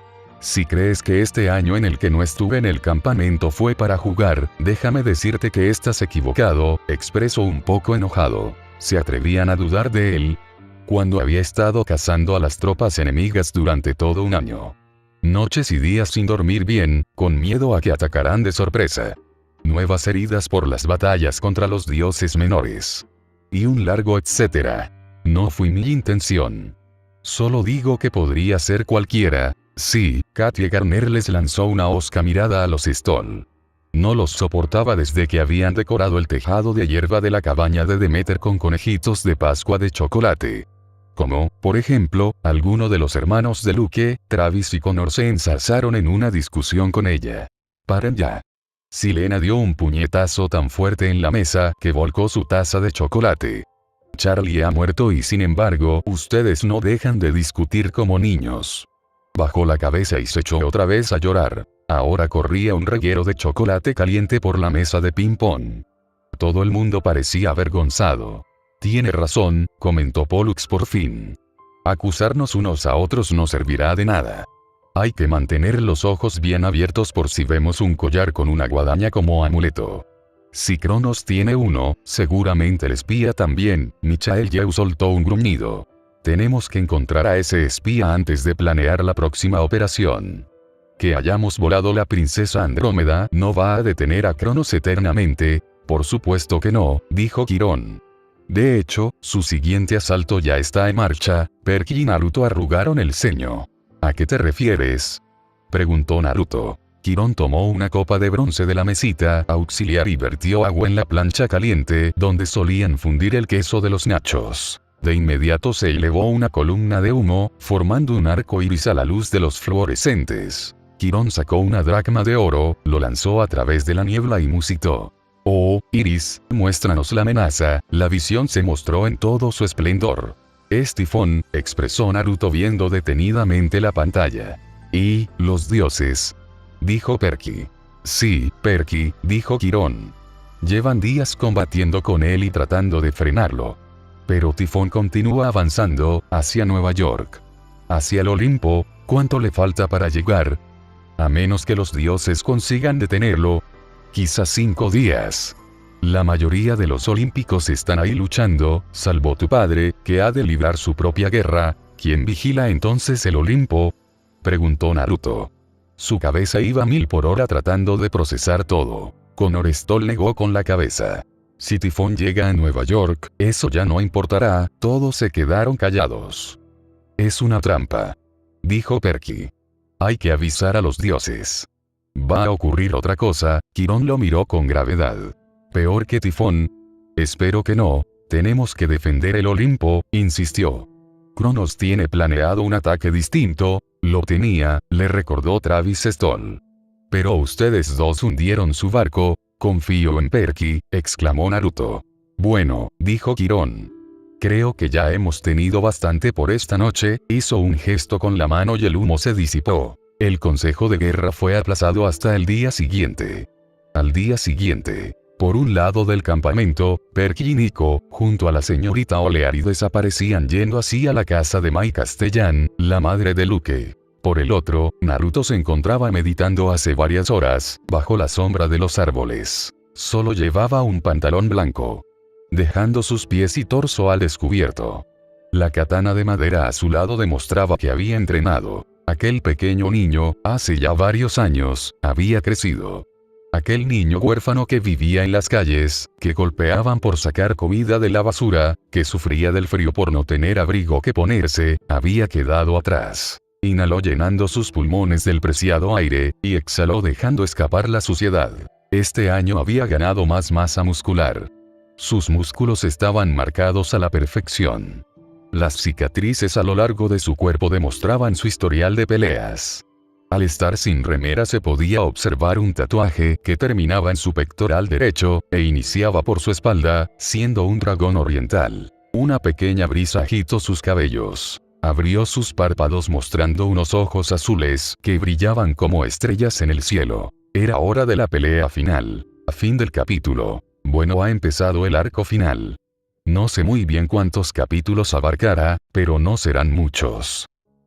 Si crees que este año en el que no estuve en el campamento fue para jugar, déjame decirte que estás equivocado, expresó un poco enojado. ¿Se atrevían a dudar de él? Cuando había estado cazando a las tropas enemigas durante todo un año. Noches y días sin dormir bien, con miedo a que atacaran de sorpresa. Nuevas heridas por las batallas contra los dioses menores. Y un largo etcétera. No fue mi intención. Solo digo que podría ser cualquiera. Sí, Katia Garner les lanzó una hosca mirada a los Stoll. No los soportaba desde que habían decorado el tejado de hierba de la cabaña de Demeter con conejitos de Pascua de chocolate. Como, por ejemplo, alguno de los hermanos de Luke, Travis y Connor se enzarzaron en una discusión con ella. Paren ya. Silena dio un puñetazo tan fuerte en la mesa que volcó su taza de chocolate. Charlie ha muerto y sin embargo, ustedes no dejan de discutir como niños. Bajó la cabeza y se echó otra vez a llorar. Ahora corría un reguero de chocolate caliente por la mesa de ping-pong. Todo el mundo parecía avergonzado. Tiene razón, comentó Pollux por fin. Acusarnos unos a otros no servirá de nada. Hay que mantener los ojos bien abiertos por si vemos un collar con una guadaña como amuleto. Si Cronos tiene uno, seguramente el espía también. Michael Yew soltó un gruñido. Tenemos que encontrar a ese espía antes de planear la próxima operación. Que hayamos volado la Princesa Andrómeda no va a detener a Cronos eternamente. Por supuesto que no, dijo Quirón. De hecho, su siguiente asalto ya está en marcha. Perky y Naruto arrugaron el ceño. ¿A qué te refieres? Preguntó Naruto. Quirón tomó una copa de bronce de la mesita auxiliar y vertió agua en la plancha caliente donde solían fundir el queso de los nachos. De inmediato se elevó una columna de humo, formando un arco iris a la luz de los fluorescentes. Quirón sacó una dracma de oro, lo lanzó a través de la niebla y musitó. Oh, Iris, muéstranos la amenaza. La visión se mostró en todo su esplendor. Es Tifón, expresó Naruto viendo detenidamente la pantalla. ¿Y los dioses? Dijo Perky. Sí, Perky, dijo Quirón. Llevan días combatiendo con él y tratando de frenarlo. Pero Tifón continúa avanzando, hacia Nueva York. Hacia el Olimpo, ¿cuánto le falta para llegar? A menos que los dioses consigan detenerlo. Quizás 5 días. La mayoría de los olímpicos están ahí luchando, salvo tu padre, que ha de librar su propia guerra. ¿Quién vigila entonces el Olimpo? Preguntó Naruto. Su cabeza iba a 1000 por hora tratando de procesar todo. Connor Stoll negó con la cabeza. Si Tifón llega a Nueva York, eso ya no importará, todos se quedaron callados. Es una trampa. Dijo Perky. Hay que avisar a los dioses. Va a ocurrir otra cosa. Quirón lo miró con gravedad. ¿Peor que Tifón? Espero que no. Tenemos que defender el Olimpo, insistió. Cronos tiene planeado un ataque distinto. Lo tenía, le recordó Travis Stoll. Pero ustedes dos hundieron su barco. Confío en Perky, exclamó Naruto. Bueno, dijo Quirón. Creo que ya hemos tenido bastante por esta noche. Hizo un gesto con la mano y el humo se disipó. El consejo de guerra fue aplazado hasta el día siguiente. Al día siguiente, por un lado del campamento, Perky y Nico, junto a la señorita O'Leary desaparecían yendo hacia la casa de Mai Castellan, la madre de Luke. Por el otro, Naruto se encontraba meditando hace varias horas, bajo la sombra de los árboles. Solo llevaba un pantalón blanco, dejando sus pies y torso al descubierto. La katana de madera a su lado demostraba que había entrenado. Aquel pequeño niño, hace ya varios años, había crecido. Aquel niño huérfano que vivía en las calles, que golpeaban por sacar comida de la basura, que sufría del frío por no tener abrigo que ponerse, había quedado atrás. Inhaló llenando sus pulmones del preciado aire, y exhaló dejando escapar la suciedad. Este año había ganado más masa muscular. Sus músculos estaban marcados a la perfección. Las cicatrices a lo largo de su cuerpo demostraban su historial de peleas. Al estar sin remera se podía observar un tatuaje que terminaba en su pectoral derecho, e iniciaba por su espalda, siendo un dragón oriental. Una pequeña brisa agitó sus cabellos. Abrió sus párpados mostrando unos ojos azules que brillaban como estrellas en el cielo. Era hora de la pelea final. A fin del capítulo. Bueno, ha empezado el arco final. No sé muy bien cuántos capítulos abarcará, pero no serán muchos.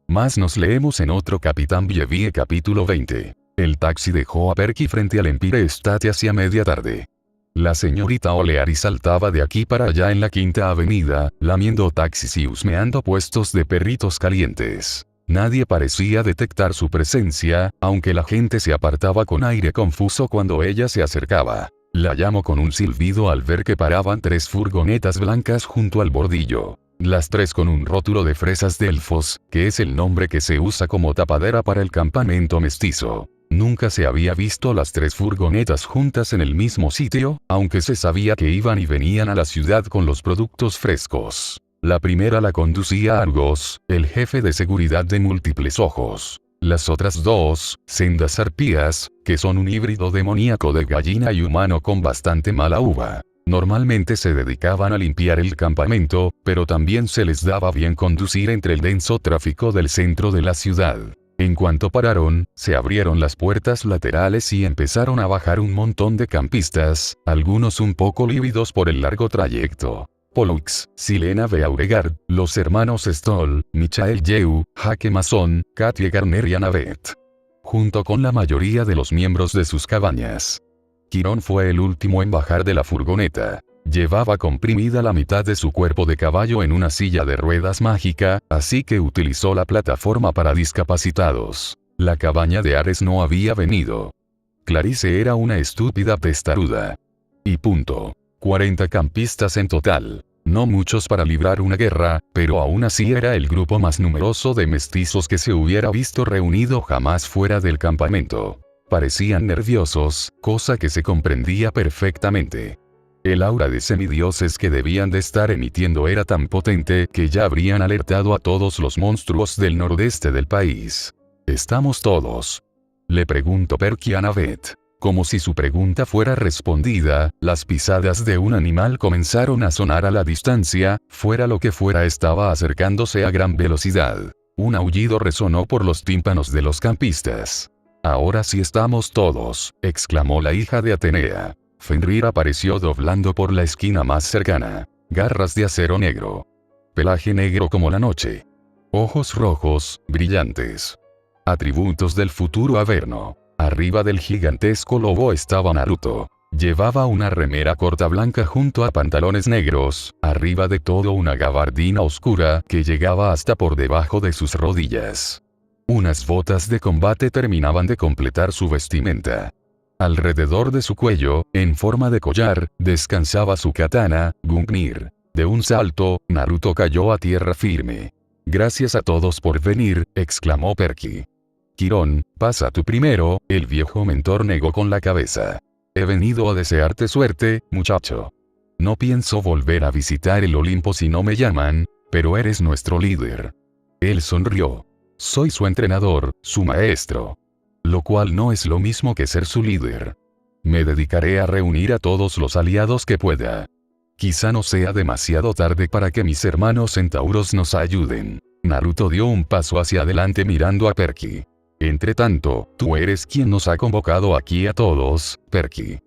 Más nos leemos en otro Capitán Vievie capítulo 20. El taxi dejó a Perky frente al Empire State hacia media tarde. La señorita O'Leary saltaba de aquí para allá en la Quinta Avenida, lamiendo taxis y husmeando puestos de perritos calientes. Nadie parecía detectar su presencia, aunque la gente se apartaba con aire confuso cuando ella se acercaba. La llamó con un silbido al ver que paraban 3 furgonetas blancas junto al bordillo. Las 3 con un rótulo de fresas de elfos, que es el nombre que se usa como tapadera para el campamento mestizo. Nunca se había visto las 3 furgonetas juntas en el mismo sitio, aunque se sabía que iban y venían a la ciudad con los productos frescos. La primera la conducía Argos, el jefe de seguridad de Múltiples Ojos. Las otras 2, sendas arpías, que son un híbrido demoníaco de gallina y humano con bastante mala uva. Normalmente se dedicaban a limpiar el campamento, pero también se les daba bien conducir entre el denso tráfico del centro de la ciudad. En cuanto pararon, se abrieron las puertas laterales y empezaron a bajar un montón de campistas, algunos un poco lívidos por el largo trayecto. Pollux, Silena Beauregard, los hermanos Stoll, Michael Yew, Jake Mason, Katie Garner y Annabeth. Junto con la mayoría de los miembros de sus cabañas. Quirón fue el último en bajar de la furgoneta. Llevaba comprimida la mitad de su cuerpo de caballo en una silla de ruedas mágica, así que utilizó la plataforma para discapacitados. La cabaña de Ares no había venido. Clarice era una estúpida testaruda. Y punto. 40 campistas en total. No muchos para librar una guerra, pero aún así era el grupo más numeroso de mestizos que se hubiera visto reunido jamás fuera del campamento. Parecían nerviosos, cosa que se comprendía perfectamente. El aura de semidioses que debían de estar emitiendo era tan potente que ya habrían alertado a todos los monstruos del nordeste del país. ¿Estamos todos? Le preguntó Perky a Annabeth. Como si su pregunta fuera respondida, las pisadas de un animal comenzaron a sonar a la distancia, fuera lo que fuera estaba acercándose a gran velocidad. Un aullido resonó por los tímpanos de los campistas. Ahora sí estamos todos, exclamó la hija de Atenea. Fenrir apareció doblando por la esquina más cercana. Garras de acero negro. Pelaje negro como la noche. Ojos rojos, brillantes. Atributos del futuro Averno. Arriba del gigantesco lobo estaba Naruto. Llevaba una remera corta blanca junto a pantalones negros, arriba de todo una gabardina oscura que llegaba hasta por debajo de sus rodillas. Unas botas de combate terminaban de completar su vestimenta. Alrededor de su cuello, en forma de collar, descansaba su katana, Gungnir. De un salto, Naruto cayó a tierra firme. Gracias a todos por venir, exclamó Perky. Quirón, pasa tú primero, el viejo mentor negó con la cabeza. He venido a desearte suerte, muchacho. No pienso volver a visitar el Olimpo si no me llaman, pero eres nuestro líder. Él sonrió. Soy su entrenador, su maestro. Lo cual no es lo mismo que ser su líder. Me dedicaré a reunir a todos los aliados que pueda. Quizá no sea demasiado tarde para que mis hermanos centauros nos ayuden. Naruto dio un paso hacia adelante mirando a Perky. Entretanto, tú eres quien nos ha convocado aquí a todos, Perky.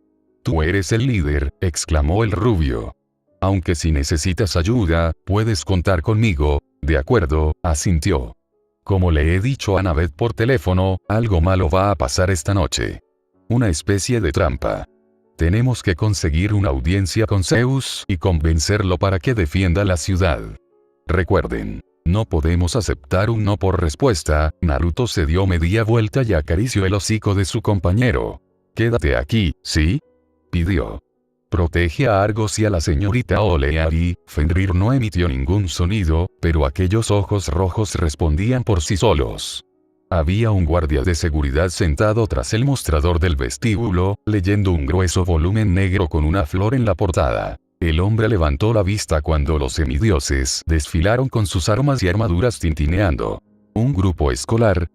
Tú eres el líder, exclamó el rubio. Aunque si necesitas ayuda, puedes contar conmigo. De acuerdo, asintió. Como le he dicho a Annabeth por teléfono, algo malo va a pasar esta noche. Una especie de trampa. Tenemos que conseguir una audiencia con Zeus y convencerlo para que defienda la ciudad. Recuerden. No podemos aceptar un no por respuesta. Naruto se dio media vuelta y acarició el hocico de su compañero. Quédate aquí, ¿sí? Pidió. Protege a Argos y a la señorita Oleari. Fenrir no emitió ningún sonido, pero aquellos ojos rojos respondían por sí solos. Había un guardia de seguridad sentado tras el mostrador del vestíbulo, leyendo un grueso volumen negro con una flor en la portada. El hombre levantó la vista cuando los semidioses desfilaron con sus armas y armaduras tintineando. ¿Un grupo escolar?,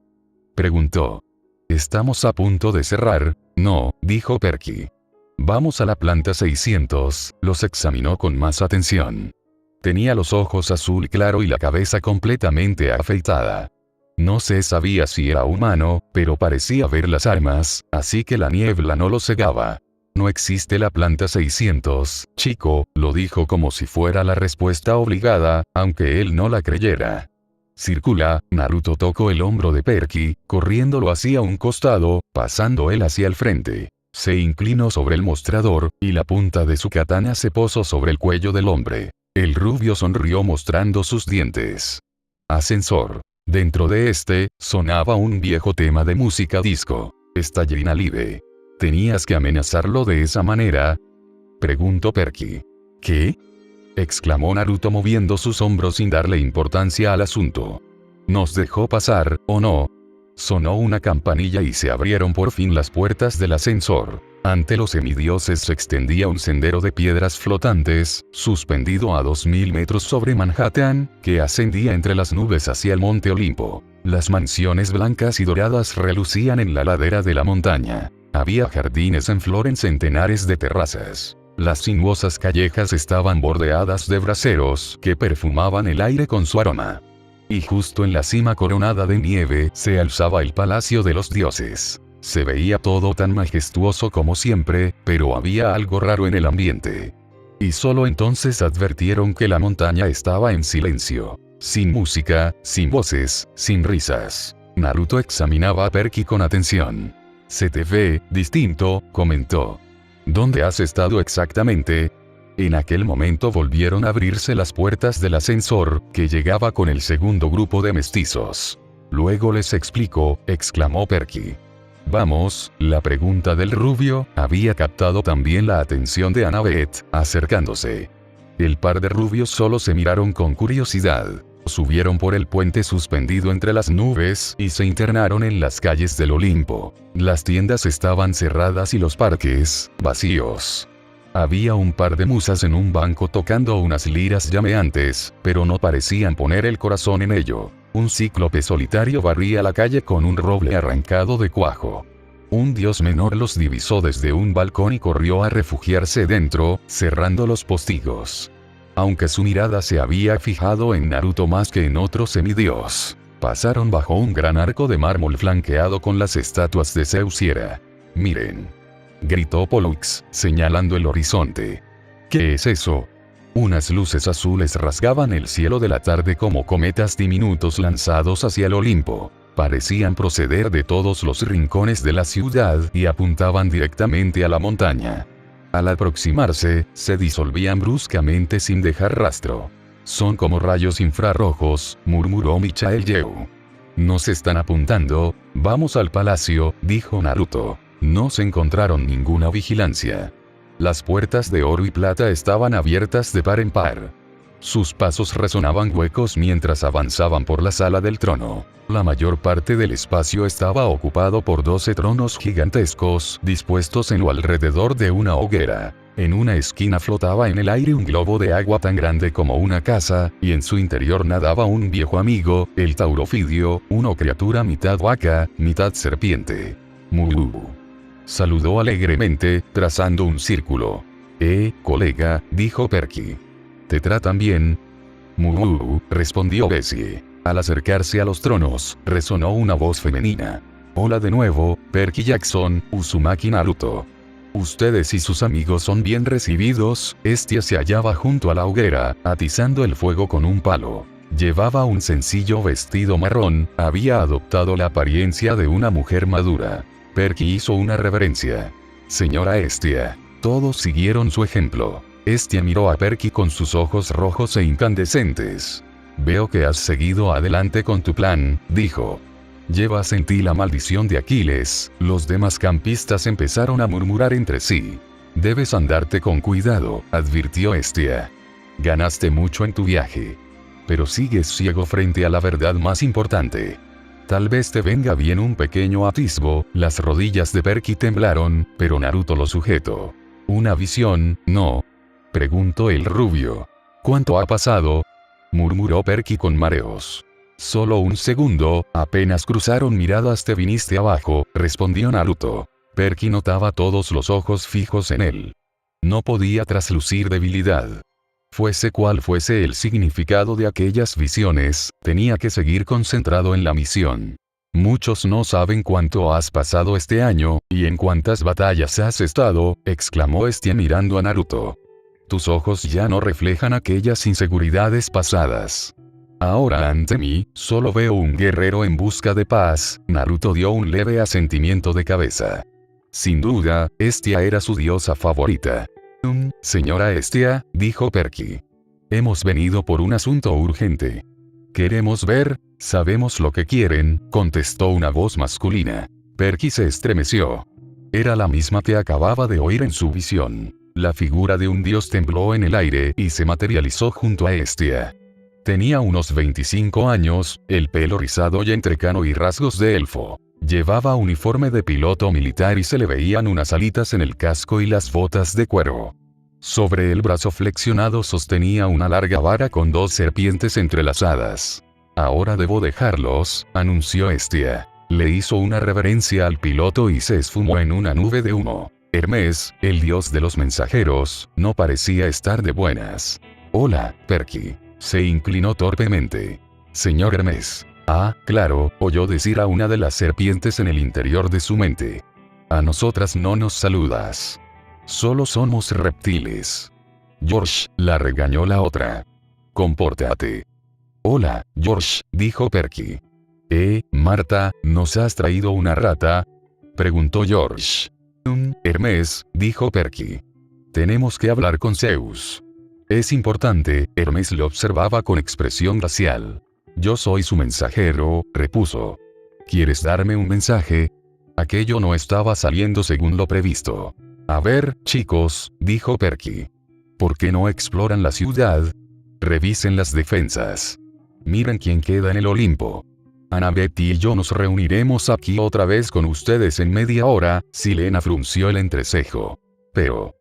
preguntó. ¿Estamos a punto de cerrar? No, dijo Perky. Vamos a la planta 600, los examinó con más atención. Tenía los ojos azul claro y la cabeza completamente afeitada. No se sabía si era humano, pero parecía ver las armas, así que la niebla no lo cegaba. No existe la planta 600, chico, lo dijo como si fuera la respuesta obligada, aunque él no la creyera. Circula. Naruto tocó el hombro de Perky, corriéndolo hacia un costado, pasando él hacia el frente. Se inclinó sobre el mostrador, y la punta de su katana se posó sobre el cuello del hombre. El rubio sonrió mostrando sus dientes. Ascensor. Dentro de este, sonaba un viejo tema de música disco. Staying Alive. ¿Tenías que amenazarlo de esa manera?, preguntó Perky. ¿Qué?, exclamó Naruto moviendo sus hombros sin darle importancia al asunto. ¿Nos dejó pasar, o no? Sonó una campanilla y se abrieron por fin las puertas del ascensor. Ante los semidioses se extendía un sendero de piedras flotantes, suspendido a 2000 metros sobre Manhattan, que ascendía entre las nubes hacia el monte Olimpo. Las mansiones blancas y doradas relucían en la ladera de la montaña. Había jardines en flor en centenares de terrazas. Las sinuosas callejas estaban bordeadas de braseros que perfumaban el aire con su aroma. Y justo en la cima coronada de nieve se alzaba el palacio de los dioses. Se veía todo tan majestuoso como siempre, pero había algo raro en el ambiente. Y solo entonces advirtieron que la montaña estaba en silencio. Sin música, sin voces, sin risas. Naruto examinaba a Perky con atención. «Se te ve distinto», comentó. «¿Dónde has estado exactamente?». En aquel momento volvieron a abrirse las puertas del ascensor, que llegaba con el segundo grupo de mestizos. «Luego les explico», exclamó Perky. «Vamos». La pregunta del rubio había captado también la atención de Annabeth, acercándose. El par de rubios solo se miraron con curiosidad. Subieron por el puente suspendido entre las nubes y se internaron en las calles del Olimpo. Las tiendas estaban cerradas y los parques, vacíos. Había un par de musas en un banco tocando unas liras llameantes, pero no parecían poner el corazón en ello. Un cíclope solitario barría la calle con un roble arrancado de cuajo. Un dios menor los divisó desde un balcón y corrió a refugiarse dentro, cerrando los postigos. Aunque su mirada se había fijado en Naruto más que en otro semidios, pasaron bajo un gran arco de mármol flanqueado con las estatuas de Zeus y Hera. «Miren», gritó Pollux, señalando el horizonte. «¿Qué es eso?». Unas luces azules rasgaban el cielo de la tarde como cometas diminutos lanzados hacia el Olimpo. Parecían proceder de todos los rincones de la ciudad y apuntaban directamente a la montaña. Al aproximarse, se disolvían bruscamente sin dejar rastro. «Son como rayos infrarrojos», murmuró Michael Yeu. «Nos están apuntando. Vamos al palacio», dijo Naruto. No se encontraron ninguna vigilancia. Las puertas de oro y plata estaban abiertas de par en par. Sus pasos resonaban huecos mientras avanzaban por la sala del trono. La mayor parte del espacio estaba ocupado por 12 tronos gigantescos, dispuestos en o alrededor de una hoguera. En una esquina flotaba en el aire un globo de agua tan grande como una casa, y en su interior nadaba un viejo amigo, el Taurofidio, una criatura mitad vaca, mitad serpiente. «Mu», saludó alegremente, trazando un círculo. Colega», dijo Perky. «¿Te tratan bien?». «Mu», respondió Bessie. Al acercarse a los tronos, resonó una voz femenina. «Hola de nuevo, Perky Jackson, Uzumaki Naruto. Ustedes y sus amigos son bien recibidos». Estia se hallaba junto a la hoguera, atizando el fuego con un palo. Llevaba un sencillo vestido marrón, había adoptado la apariencia de una mujer madura. Perky hizo una reverencia. «Señora Estia». Todos siguieron su ejemplo. Estia miró a Perky con sus ojos rojos e incandescentes. Veo que has seguido adelante con tu plan, dijo. Llevas en ti la maldición de Aquiles. Los demás campistas empezaron a murmurar entre sí. Debes andarte con cuidado, advirtió Hestia. Ganaste mucho en tu viaje. Pero sigues ciego frente a la verdad más importante. Tal vez te venga bien un pequeño atisbo. Las rodillas de Perky temblaron, pero Naruto lo sujetó. ¿Una visión, no? Preguntó el rubio. ¿Cuánto ha pasado? Murmuró Perky con mareos. Solo un segundo, apenas cruzaron miradas te viniste abajo, respondió Naruto. Perky notaba todos los ojos fijos en él. No podía traslucir debilidad. Fuese cual fuese el significado de aquellas visiones, tenía que seguir concentrado en la misión. Muchos no saben cuánto has pasado este año, y en cuántas batallas has estado, exclamó Hestia mirando a Naruto. Tus ojos ya no reflejan aquellas inseguridades pasadas. Ahora ante mí, solo veo un guerrero en busca de paz. Naruto dio un leve asentimiento de cabeza. Sin duda, Hestia era su diosa favorita. Señora Hestia, dijo Perky. Hemos venido por un asunto urgente. Queremos ver, sabemos lo que quieren, contestó una voz masculina. Perky se estremeció. Era la misma que acababa de oír en su visión. La figura de un dios tembló en el aire y se materializó junto a Hestia. Tenía unos 25 años, el pelo rizado y entrecano y rasgos de elfo. Llevaba uniforme de piloto militar y se le veían unas alitas en el casco y las botas de cuero. Sobre el brazo flexionado sostenía una larga vara con 2 serpientes entrelazadas. Ahora debo dejarlos, anunció Hestia. Le hizo una reverencia al piloto y se esfumó en una nube de humo. Hermes, el dios de los mensajeros, no parecía estar de buenas. Hola, Perky. Se inclinó torpemente. Señor Hermes. Ah, claro, oyó decir a una de las serpientes en el interior de su mente. A nosotras no nos saludas. Solo somos reptiles. George, la regañó la otra. Compórtate. Hola, George, dijo Perky. Marta, ¿nos has traído una rata? Preguntó George. Hermes, dijo Perky. Tenemos que hablar con Zeus. Es importante, Hermes le observaba con expresión glacial. Yo soy su mensajero, repuso. ¿Quieres darme un mensaje? Aquello no estaba saliendo según lo previsto. A ver, chicos, dijo Perky. ¿Por qué no exploran la ciudad? Revisen las defensas. Miren quién queda en el Olimpo. Annabeth y yo nos reuniremos aquí otra vez con ustedes en media hora. Silena frunció el entrecejo. Pero...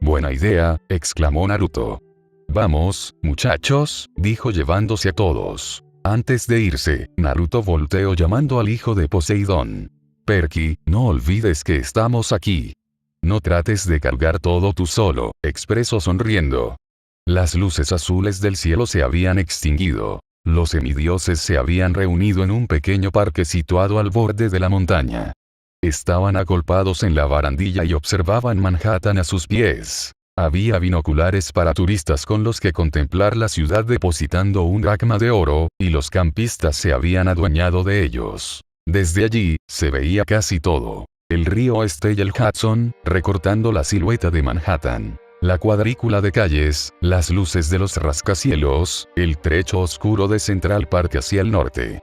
buena idea, exclamó Naruto. Vamos, muchachos, dijo llevándose a todos. Antes de irse, Naruto volteó llamando al hijo de Poseidón. Perky, no olvides que estamos aquí. No trates de cargar todo tú solo, expresó sonriendo. Las luces azules del cielo se habían extinguido. Los semidioses se habían reunido en un pequeño parque situado al borde de la montaña. Estaban agolpados en la barandilla y observaban Manhattan a sus pies. Había binoculares para turistas con los que contemplar la ciudad depositando un dracma de oro, y los campistas se habían adueñado de ellos. Desde allí, se veía casi todo. El río Este y el Hudson, recortando la silueta de Manhattan. La cuadrícula de calles, las luces de los rascacielos, el trecho oscuro de Central Park hacia el norte.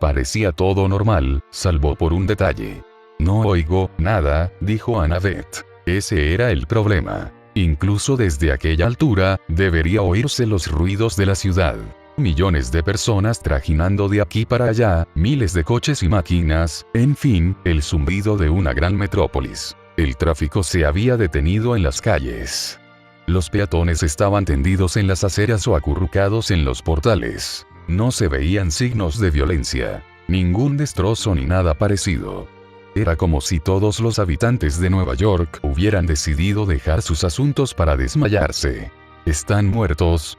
Parecía todo normal, salvo por un detalle. No oigo nada, dijo Annabeth. Ese era el problema. Incluso desde aquella altura, debería oírse los ruidos de la ciudad. Millones de personas trajinando de aquí para allá, miles de coches y máquinas, en fin, el zumbido de una gran metrópolis. El tráfico se había detenido en las calles. Los peatones estaban tendidos en las aceras o acurrucados en los portales. No se veían signos de violencia, ningún destrozo ni nada parecido. Era como si todos los habitantes de Nueva York hubieran decidido dejar sus asuntos para desmayarse. ¿Están muertos?,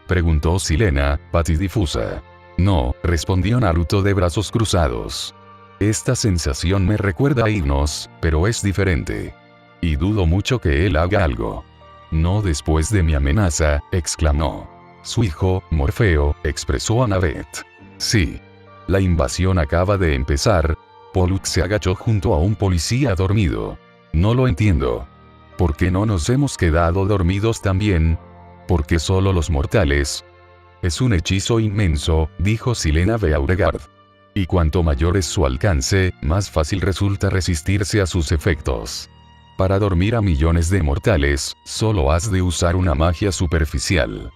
preguntó Silena, patidifusa. No, respondió Naruto de brazos cruzados. Esta sensación me recuerda a Hipnos, pero es diferente. Y dudo mucho que él haga algo. No después de mi amenaza, exclamó. Su hijo, Morfeo, expresó Annabeth. Sí. La invasión acaba de empezar. Pollux se agachó junto a un policía dormido. No lo entiendo. ¿Por qué no nos hemos quedado dormidos también? ¿Por qué solo los mortales? Es un hechizo inmenso, dijo Silena Beauregard. Y cuanto mayor es su alcance, más fácil resulta resistirse a sus efectos. Para dormir a millones de mortales, solo has de usar una magia superficial.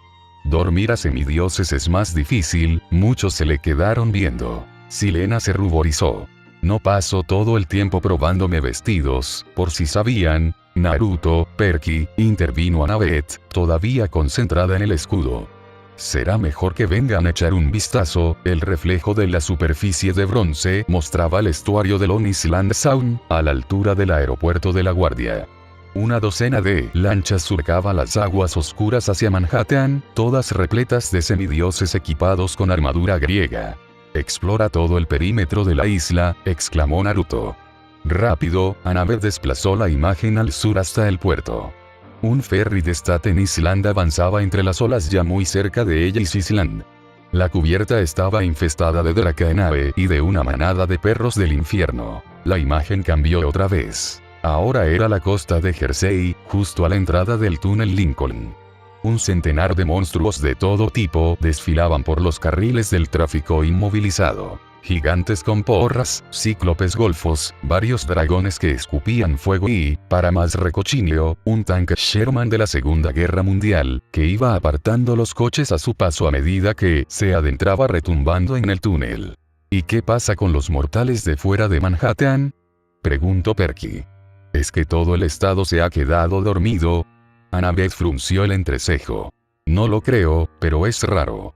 Dormir a semidioses es más difícil, muchos se le quedaron viendo. Silena se ruborizó. No paso todo el tiempo probándome vestidos, por si sabían. Naruto, Perky, intervino Annabeth, todavía concentrada en el escudo. Será mejor que vengan a echar un vistazo. El reflejo de la superficie de bronce mostraba el estuario de Long Island Sound, a la altura del aeropuerto de La Guardia. Una docena de lanchas surcaban las aguas oscuras hacia Manhattan, todas repletas de semidioses equipados con armadura griega. «Explora todo el perímetro de la isla», exclamó Naruto. Rápido, Annabeth desplazó la imagen al sur hasta el puerto. Un ferry de Staten Island avanzaba entre las olas ya muy cerca de ella y Island. La cubierta estaba infestada de Dracaenae y de una manada de perros del infierno. La imagen cambió otra vez. Ahora era la costa de Jersey, justo a la entrada del túnel Lincoln. Un centenar de monstruos de todo tipo desfilaban por los carriles del tráfico inmovilizado. Gigantes con porras, cíclopes golfos, varios dragones que escupían fuego y, para más recochinio, un tanque Sherman de la Segunda Guerra Mundial, que iba apartando los coches a su paso a medida que se adentraba retumbando en el túnel. ¿Y qué pasa con los mortales de fuera de Manhattan?, preguntó Perky. ¿Es que todo el estado se ha quedado dormido? Annabeth frunció el entrecejo. No lo creo, pero es raro.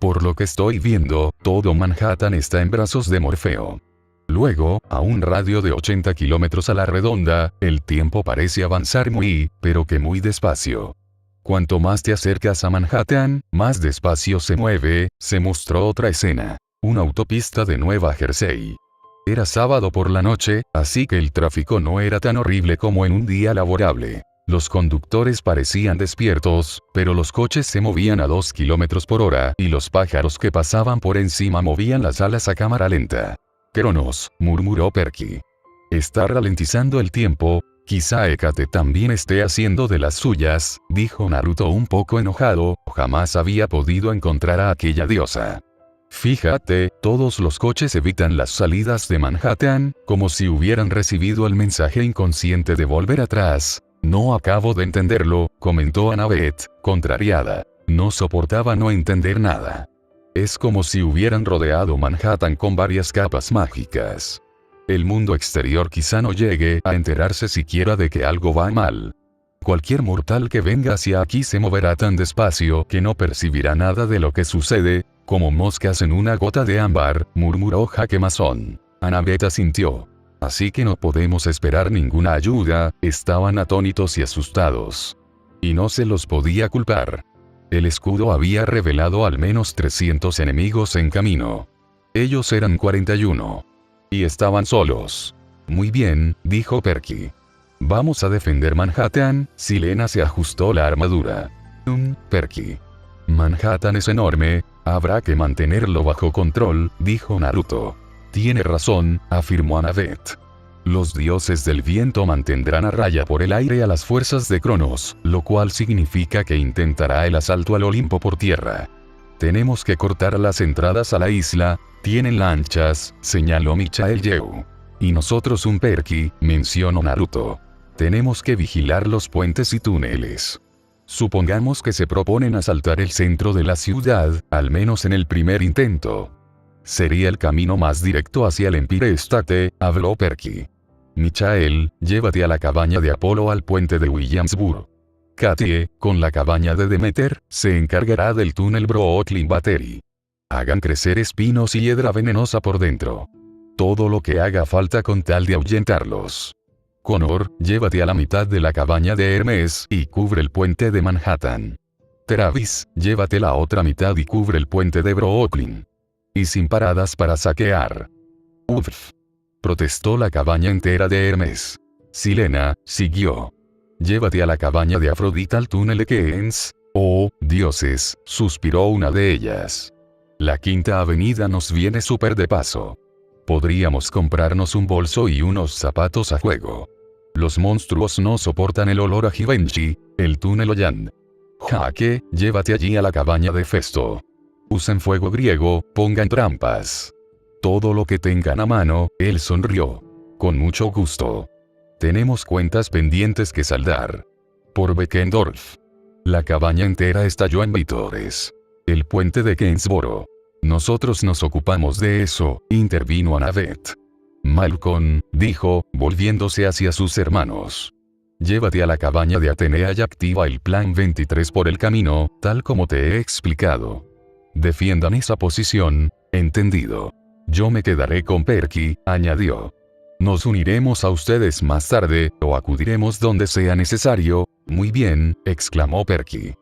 Por lo que estoy viendo, todo Manhattan está en brazos de Morfeo. Luego, a un radio de 80 kilómetros a la redonda, el tiempo parece avanzar pero que muy despacio. Cuanto más te acercas a Manhattan, más despacio se mueve. Se mostró otra escena. Una autopista de Nueva Jersey. Era sábado por la noche, así que el tráfico no era tan horrible como en un día laborable. Los conductores parecían despiertos, pero los coches se movían a 2 kilómetros por hora y los pájaros que pasaban por encima movían las alas a cámara lenta. «Cronos», murmuró Perky. «Está ralentizando el tiempo. Quizá Hécate también esté haciendo de las suyas», dijo Naruto un poco enojado. Jamás había podido encontrar a aquella diosa. «Fíjate, todos los coches evitan las salidas de Manhattan, como si hubieran recibido el mensaje inconsciente de volver atrás». «No acabo de entenderlo», comentó Annabeth, contrariada. No soportaba no entender nada. Es como si hubieran rodeado Manhattan con varias capas mágicas. El mundo exterior quizá no llegue a enterarse siquiera de que algo va mal. Cualquier mortal que venga hacia aquí se moverá tan despacio que no percibirá nada de lo que sucede, como moscas en una gota de ámbar, murmuró Jaque Masón. Annabeth asintió. Así que no podemos esperar ninguna ayuda. Estaban atónitos y asustados. Y no se los podía culpar. El escudo había revelado al menos 300 enemigos en camino. Ellos eran 41. Y estaban solos. Muy bien, dijo Perky. Vamos a defender Manhattan. Silena se ajustó la armadura. Perky. Manhattan es enorme, habrá que mantenerlo bajo control, dijo Naruto. Tiene razón, afirmó Annabeth. Los dioses del viento mantendrán a raya por el aire a las fuerzas de Cronos, lo cual significa que intentará el asalto al Olimpo por tierra. Tenemos que cortar las entradas a la isla. Tienen lanchas, señaló Michael Yeu. Y nosotros un Perky, mencionó Naruto. Tenemos que vigilar los puentes y túneles. Supongamos que se proponen asaltar el centro de la ciudad, al menos en el primer intento. Sería el camino más directo hacia el Empire State, habló Perky. Michael, llévate a la cabaña de Apolo al puente de Williamsburg. Katie, con la cabaña de Demeter, se encargará del túnel Brooklyn Battery. Hagan crecer espinos y hiedra venenosa por dentro. Todo lo que haga falta con tal de ahuyentarlos. Connor, llévate a la mitad de la cabaña de Hermes y cubre el puente de Manhattan. Travis, llévate la otra mitad y cubre el puente de Brooklyn. Y sin paradas para saquear. Uf. Protestó la cabaña entera de Hermes. Silena, siguió. Llévate a la cabaña de Afrodita al túnel de Keynes. Oh, dioses, suspiró una de ellas. La Quinta Avenida nos viene súper de paso. Podríamos comprarnos un bolso y unos zapatos a juego. Los monstruos no soportan el olor a Givenchy, el túnel Oyan. Jaque, llévate allí a la cabaña de Festo. Usen fuego griego, pongan trampas. Todo lo que tengan a mano, él sonrió. Con mucho gusto. Tenemos cuentas pendientes que saldar. Por Beckendorf. La cabaña entera estalló en vítores. El puente de Gainsboro. Nosotros nos ocupamos de eso, intervino Annabeth. Malcolm, dijo, volviéndose hacia sus hermanos. Llévate a la cabaña de Atenea y activa el plan 23 por el camino, tal como te he explicado. Defiendan esa posición, entendido. Yo me quedaré con Perky, añadió. Nos uniremos a ustedes más tarde, o acudiremos donde sea necesario. Muy bien, exclamó Perky.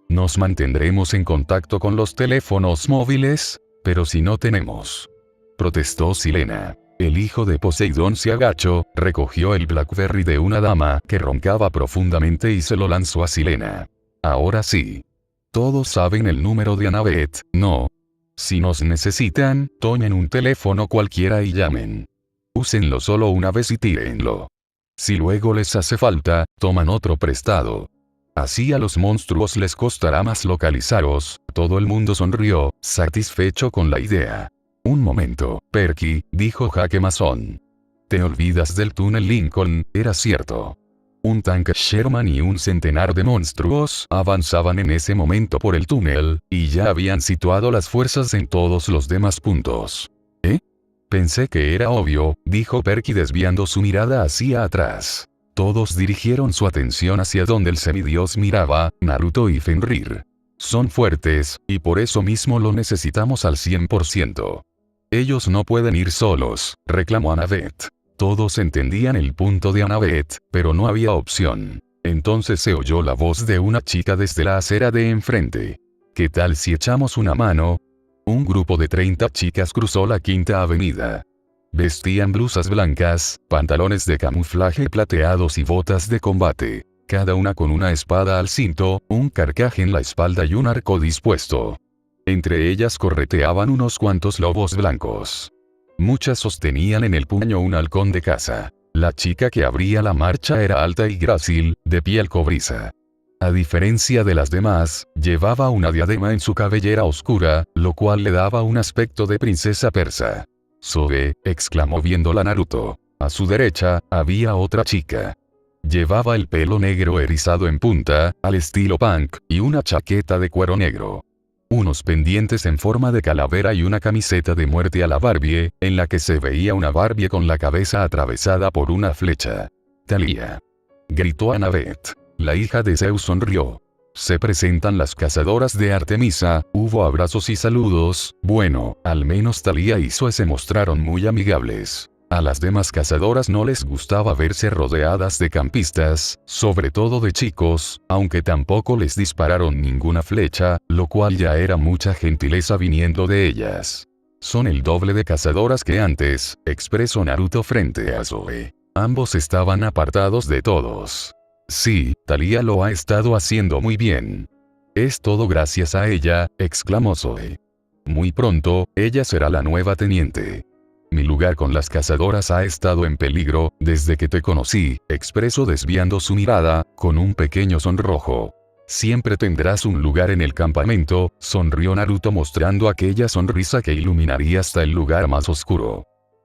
Nos mantendremos en contacto con los teléfonos móviles, pero si no tenemos. Protestó Silena. El hijo de Poseidón se agachó, recogió el Blackberry de una dama que roncaba profundamente y se lo lanzó a Silena. Ahora sí. Todos saben el número de Annabeth, ¿no? Si nos necesitan, tomen un teléfono cualquiera y llamen. Úsenlo solo una vez y tírenlo. Si luego les hace falta, toman otro prestado. Así a los monstruos les costará más localizaros. Todo el mundo sonrió, satisfecho con la idea. Un momento, Perky, dijo Jaque Mason. Te olvidas del túnel Lincoln, era cierto. Un tanque Sherman y un centenar de monstruos avanzaban en ese momento por el túnel, y ya habían situado las fuerzas en todos los demás puntos. ¿Eh? Pensé que era obvio, dijo Perky desviando su mirada hacia atrás. Todos dirigieron su atención hacia donde el semidios miraba, Naruto y Fenrir. Son fuertes, y por eso mismo lo necesitamos al 100%. Ellos no pueden ir solos, reclamó Annabeth. Todos entendían el punto de Annabeth, pero no había opción. Entonces se oyó la voz de una chica desde la acera de enfrente. ¿Qué tal si echamos una mano? Un grupo de 30 chicas cruzó la Quinta Avenida. Vestían blusas blancas, pantalones de camuflaje plateados y botas de combate. Cada una con una espada al cinto, un carcaj en la espalda y un arco dispuesto. Entre ellas correteaban unos cuantos lobos blancos. Muchas sostenían en el puño un halcón de caza. La chica que abría la marcha era alta y grácil, de piel cobriza. A diferencia de las demás, llevaba una diadema en su cabellera oscura, lo cual le daba un aspecto de princesa persa. «Zoe», exclamó viéndola Naruto. A su derecha, había otra chica. Llevaba el pelo negro erizado en punta, al estilo punk, y una chaqueta de cuero negro. Unos pendientes en forma de calavera y una camiseta de muerte a la Barbie, en la que se veía una Barbie con la cabeza atravesada por una flecha. «Thalía», gritó Annabeth. La hija de Zeus sonrió. «Se presentan las cazadoras de Artemisa». Hubo abrazos y saludos. Bueno, al menos Thalía y Zoe se mostraron muy amigables. A las demás cazadoras no les gustaba verse rodeadas de campistas, sobre todo de chicos, aunque tampoco les dispararon ninguna flecha, lo cual ya era mucha gentileza viniendo de ellas. «Son el doble de cazadoras que antes», expresó Naruto frente a Zoe. Ambos estaban apartados de todos. «Sí, Thalía lo ha estado haciendo muy bien. Es todo gracias a ella», exclamó Zoe. «Muy pronto, ella será la nueva teniente. Mi lugar con las cazadoras ha estado en peligro, desde que te conocí», expresó desviando su mirada, con un pequeño sonrojo. «Siempre tendrás un lugar en el campamento», sonrió Naruto mostrando aquella sonrisa que iluminaría hasta el lugar más oscuro.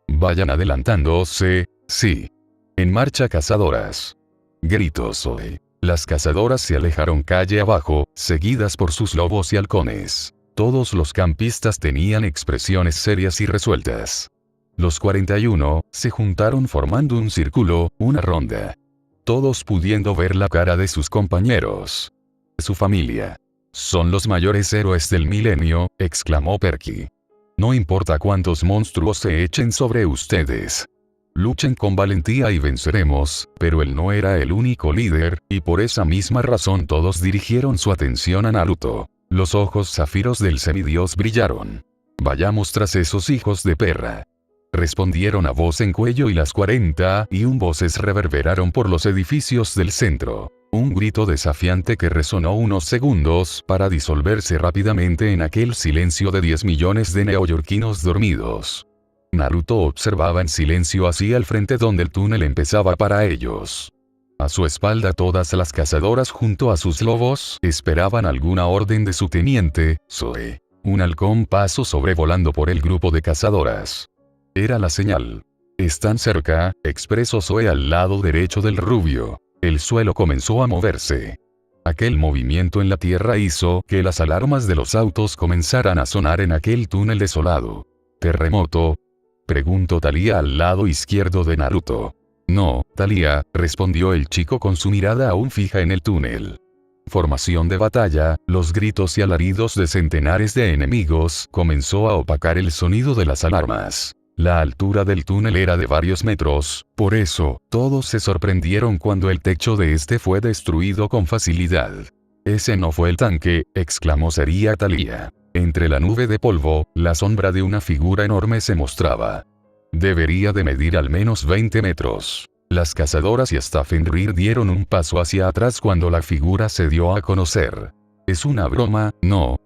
«Vayan adelantándose, sí. En marcha cazadoras», gritó Zoe. Las cazadoras se alejaron calle abajo, seguidas por sus lobos y halcones. Todos los campistas tenían expresiones serias y resueltas. Los 41 se juntaron formando un círculo, una ronda. Todos pudiendo ver la cara de sus compañeros. Su familia. «Son los mayores héroes del milenio», exclamó Perky. «No importa cuántos monstruos se echen sobre ustedes. Luchen con valentía y venceremos», pero él no era el único líder, y por esa misma razón todos dirigieron su atención a Naruto. Los ojos zafiros del semidios brillaron. «Vayamos tras esos hijos de perra», respondieron a voz en cuello y las 41 voces reverberaron por los edificios del centro. Un grito desafiante que resonó unos segundos para disolverse rápidamente en aquel silencio de 10 millones de neoyorquinos dormidos. Naruto observaba en silencio hacia el frente donde el túnel empezaba para ellos. A su espalda todas las cazadoras junto a sus lobos esperaban alguna orden de su teniente, Zoe. Un halcón pasó sobrevolando por el grupo de cazadoras. Era la señal. Están cerca, expresó Zoe al lado derecho del rubio. El suelo comenzó a moverse. Aquel movimiento en la tierra hizo que las alarmas de los autos comenzaran a sonar en aquel túnel desolado. ¿Terremoto?, preguntó Thalía al lado izquierdo de Naruto. No, Thalía, respondió el chico con su mirada aún fija en el túnel. Formación de batalla, los gritos y alaridos de centenares de enemigos comenzó a opacar el sonido de las alarmas. La altura del túnel era de varios metros, por eso, todos se sorprendieron cuando el techo de este fue destruido con facilidad. Ese no fue el tanque, exclamó seria Thalía. Entre la nube de polvo, la sombra de una figura enorme se mostraba. Debería de medir al menos 20 metros. Las cazadoras y hasta Fenrir dieron un paso hacia atrás cuando la figura se dio a conocer. «¿Es una broma, no?»,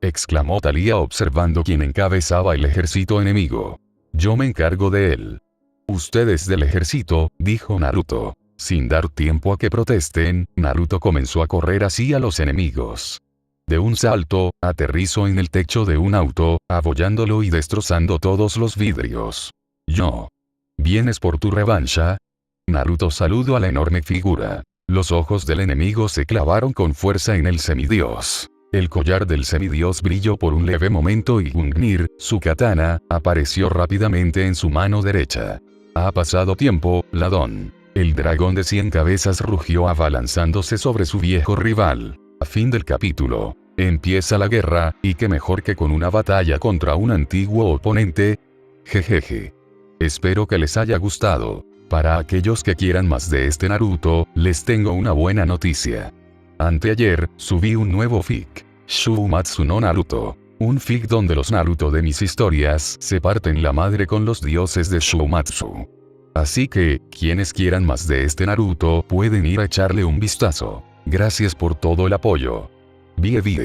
exclamó Thalía observando quién encabezaba el ejército enemigo. «Yo me encargo de él». «Ustedes del ejército», dijo Naruto. Sin dar tiempo a que protesten, Naruto comenzó a correr hacia los enemigos. De un salto, aterrizó en el techo de un auto, abollándolo y destrozando todos los vidrios. «¿Yo? ¿Vienes por tu revancha?». Naruto saludó a la enorme figura. Los ojos del enemigo se clavaron con fuerza en el semidios. El collar del semidios brilló por un leve momento y Gungnir, su katana, apareció rápidamente en su mano derecha. «Ha pasado tiempo, ladón». El dragón de 100 cabezas rugió abalanzándose sobre su viejo rival. A fin del capítulo. Empieza la guerra, y qué mejor que con una batalla contra un antiguo oponente. Jejeje. Espero que les haya gustado. Para aquellos que quieran más de este Naruto, les tengo una buena noticia. Anteayer, subí un nuevo fic. Shumatsu no Naruto. Un fic donde los Naruto de mis historias se parten la madre con los dioses de Shumatsu. Así que, quienes quieran más de este Naruto pueden ir a echarle un vistazo. Gracias por todo el apoyo. Bye bye.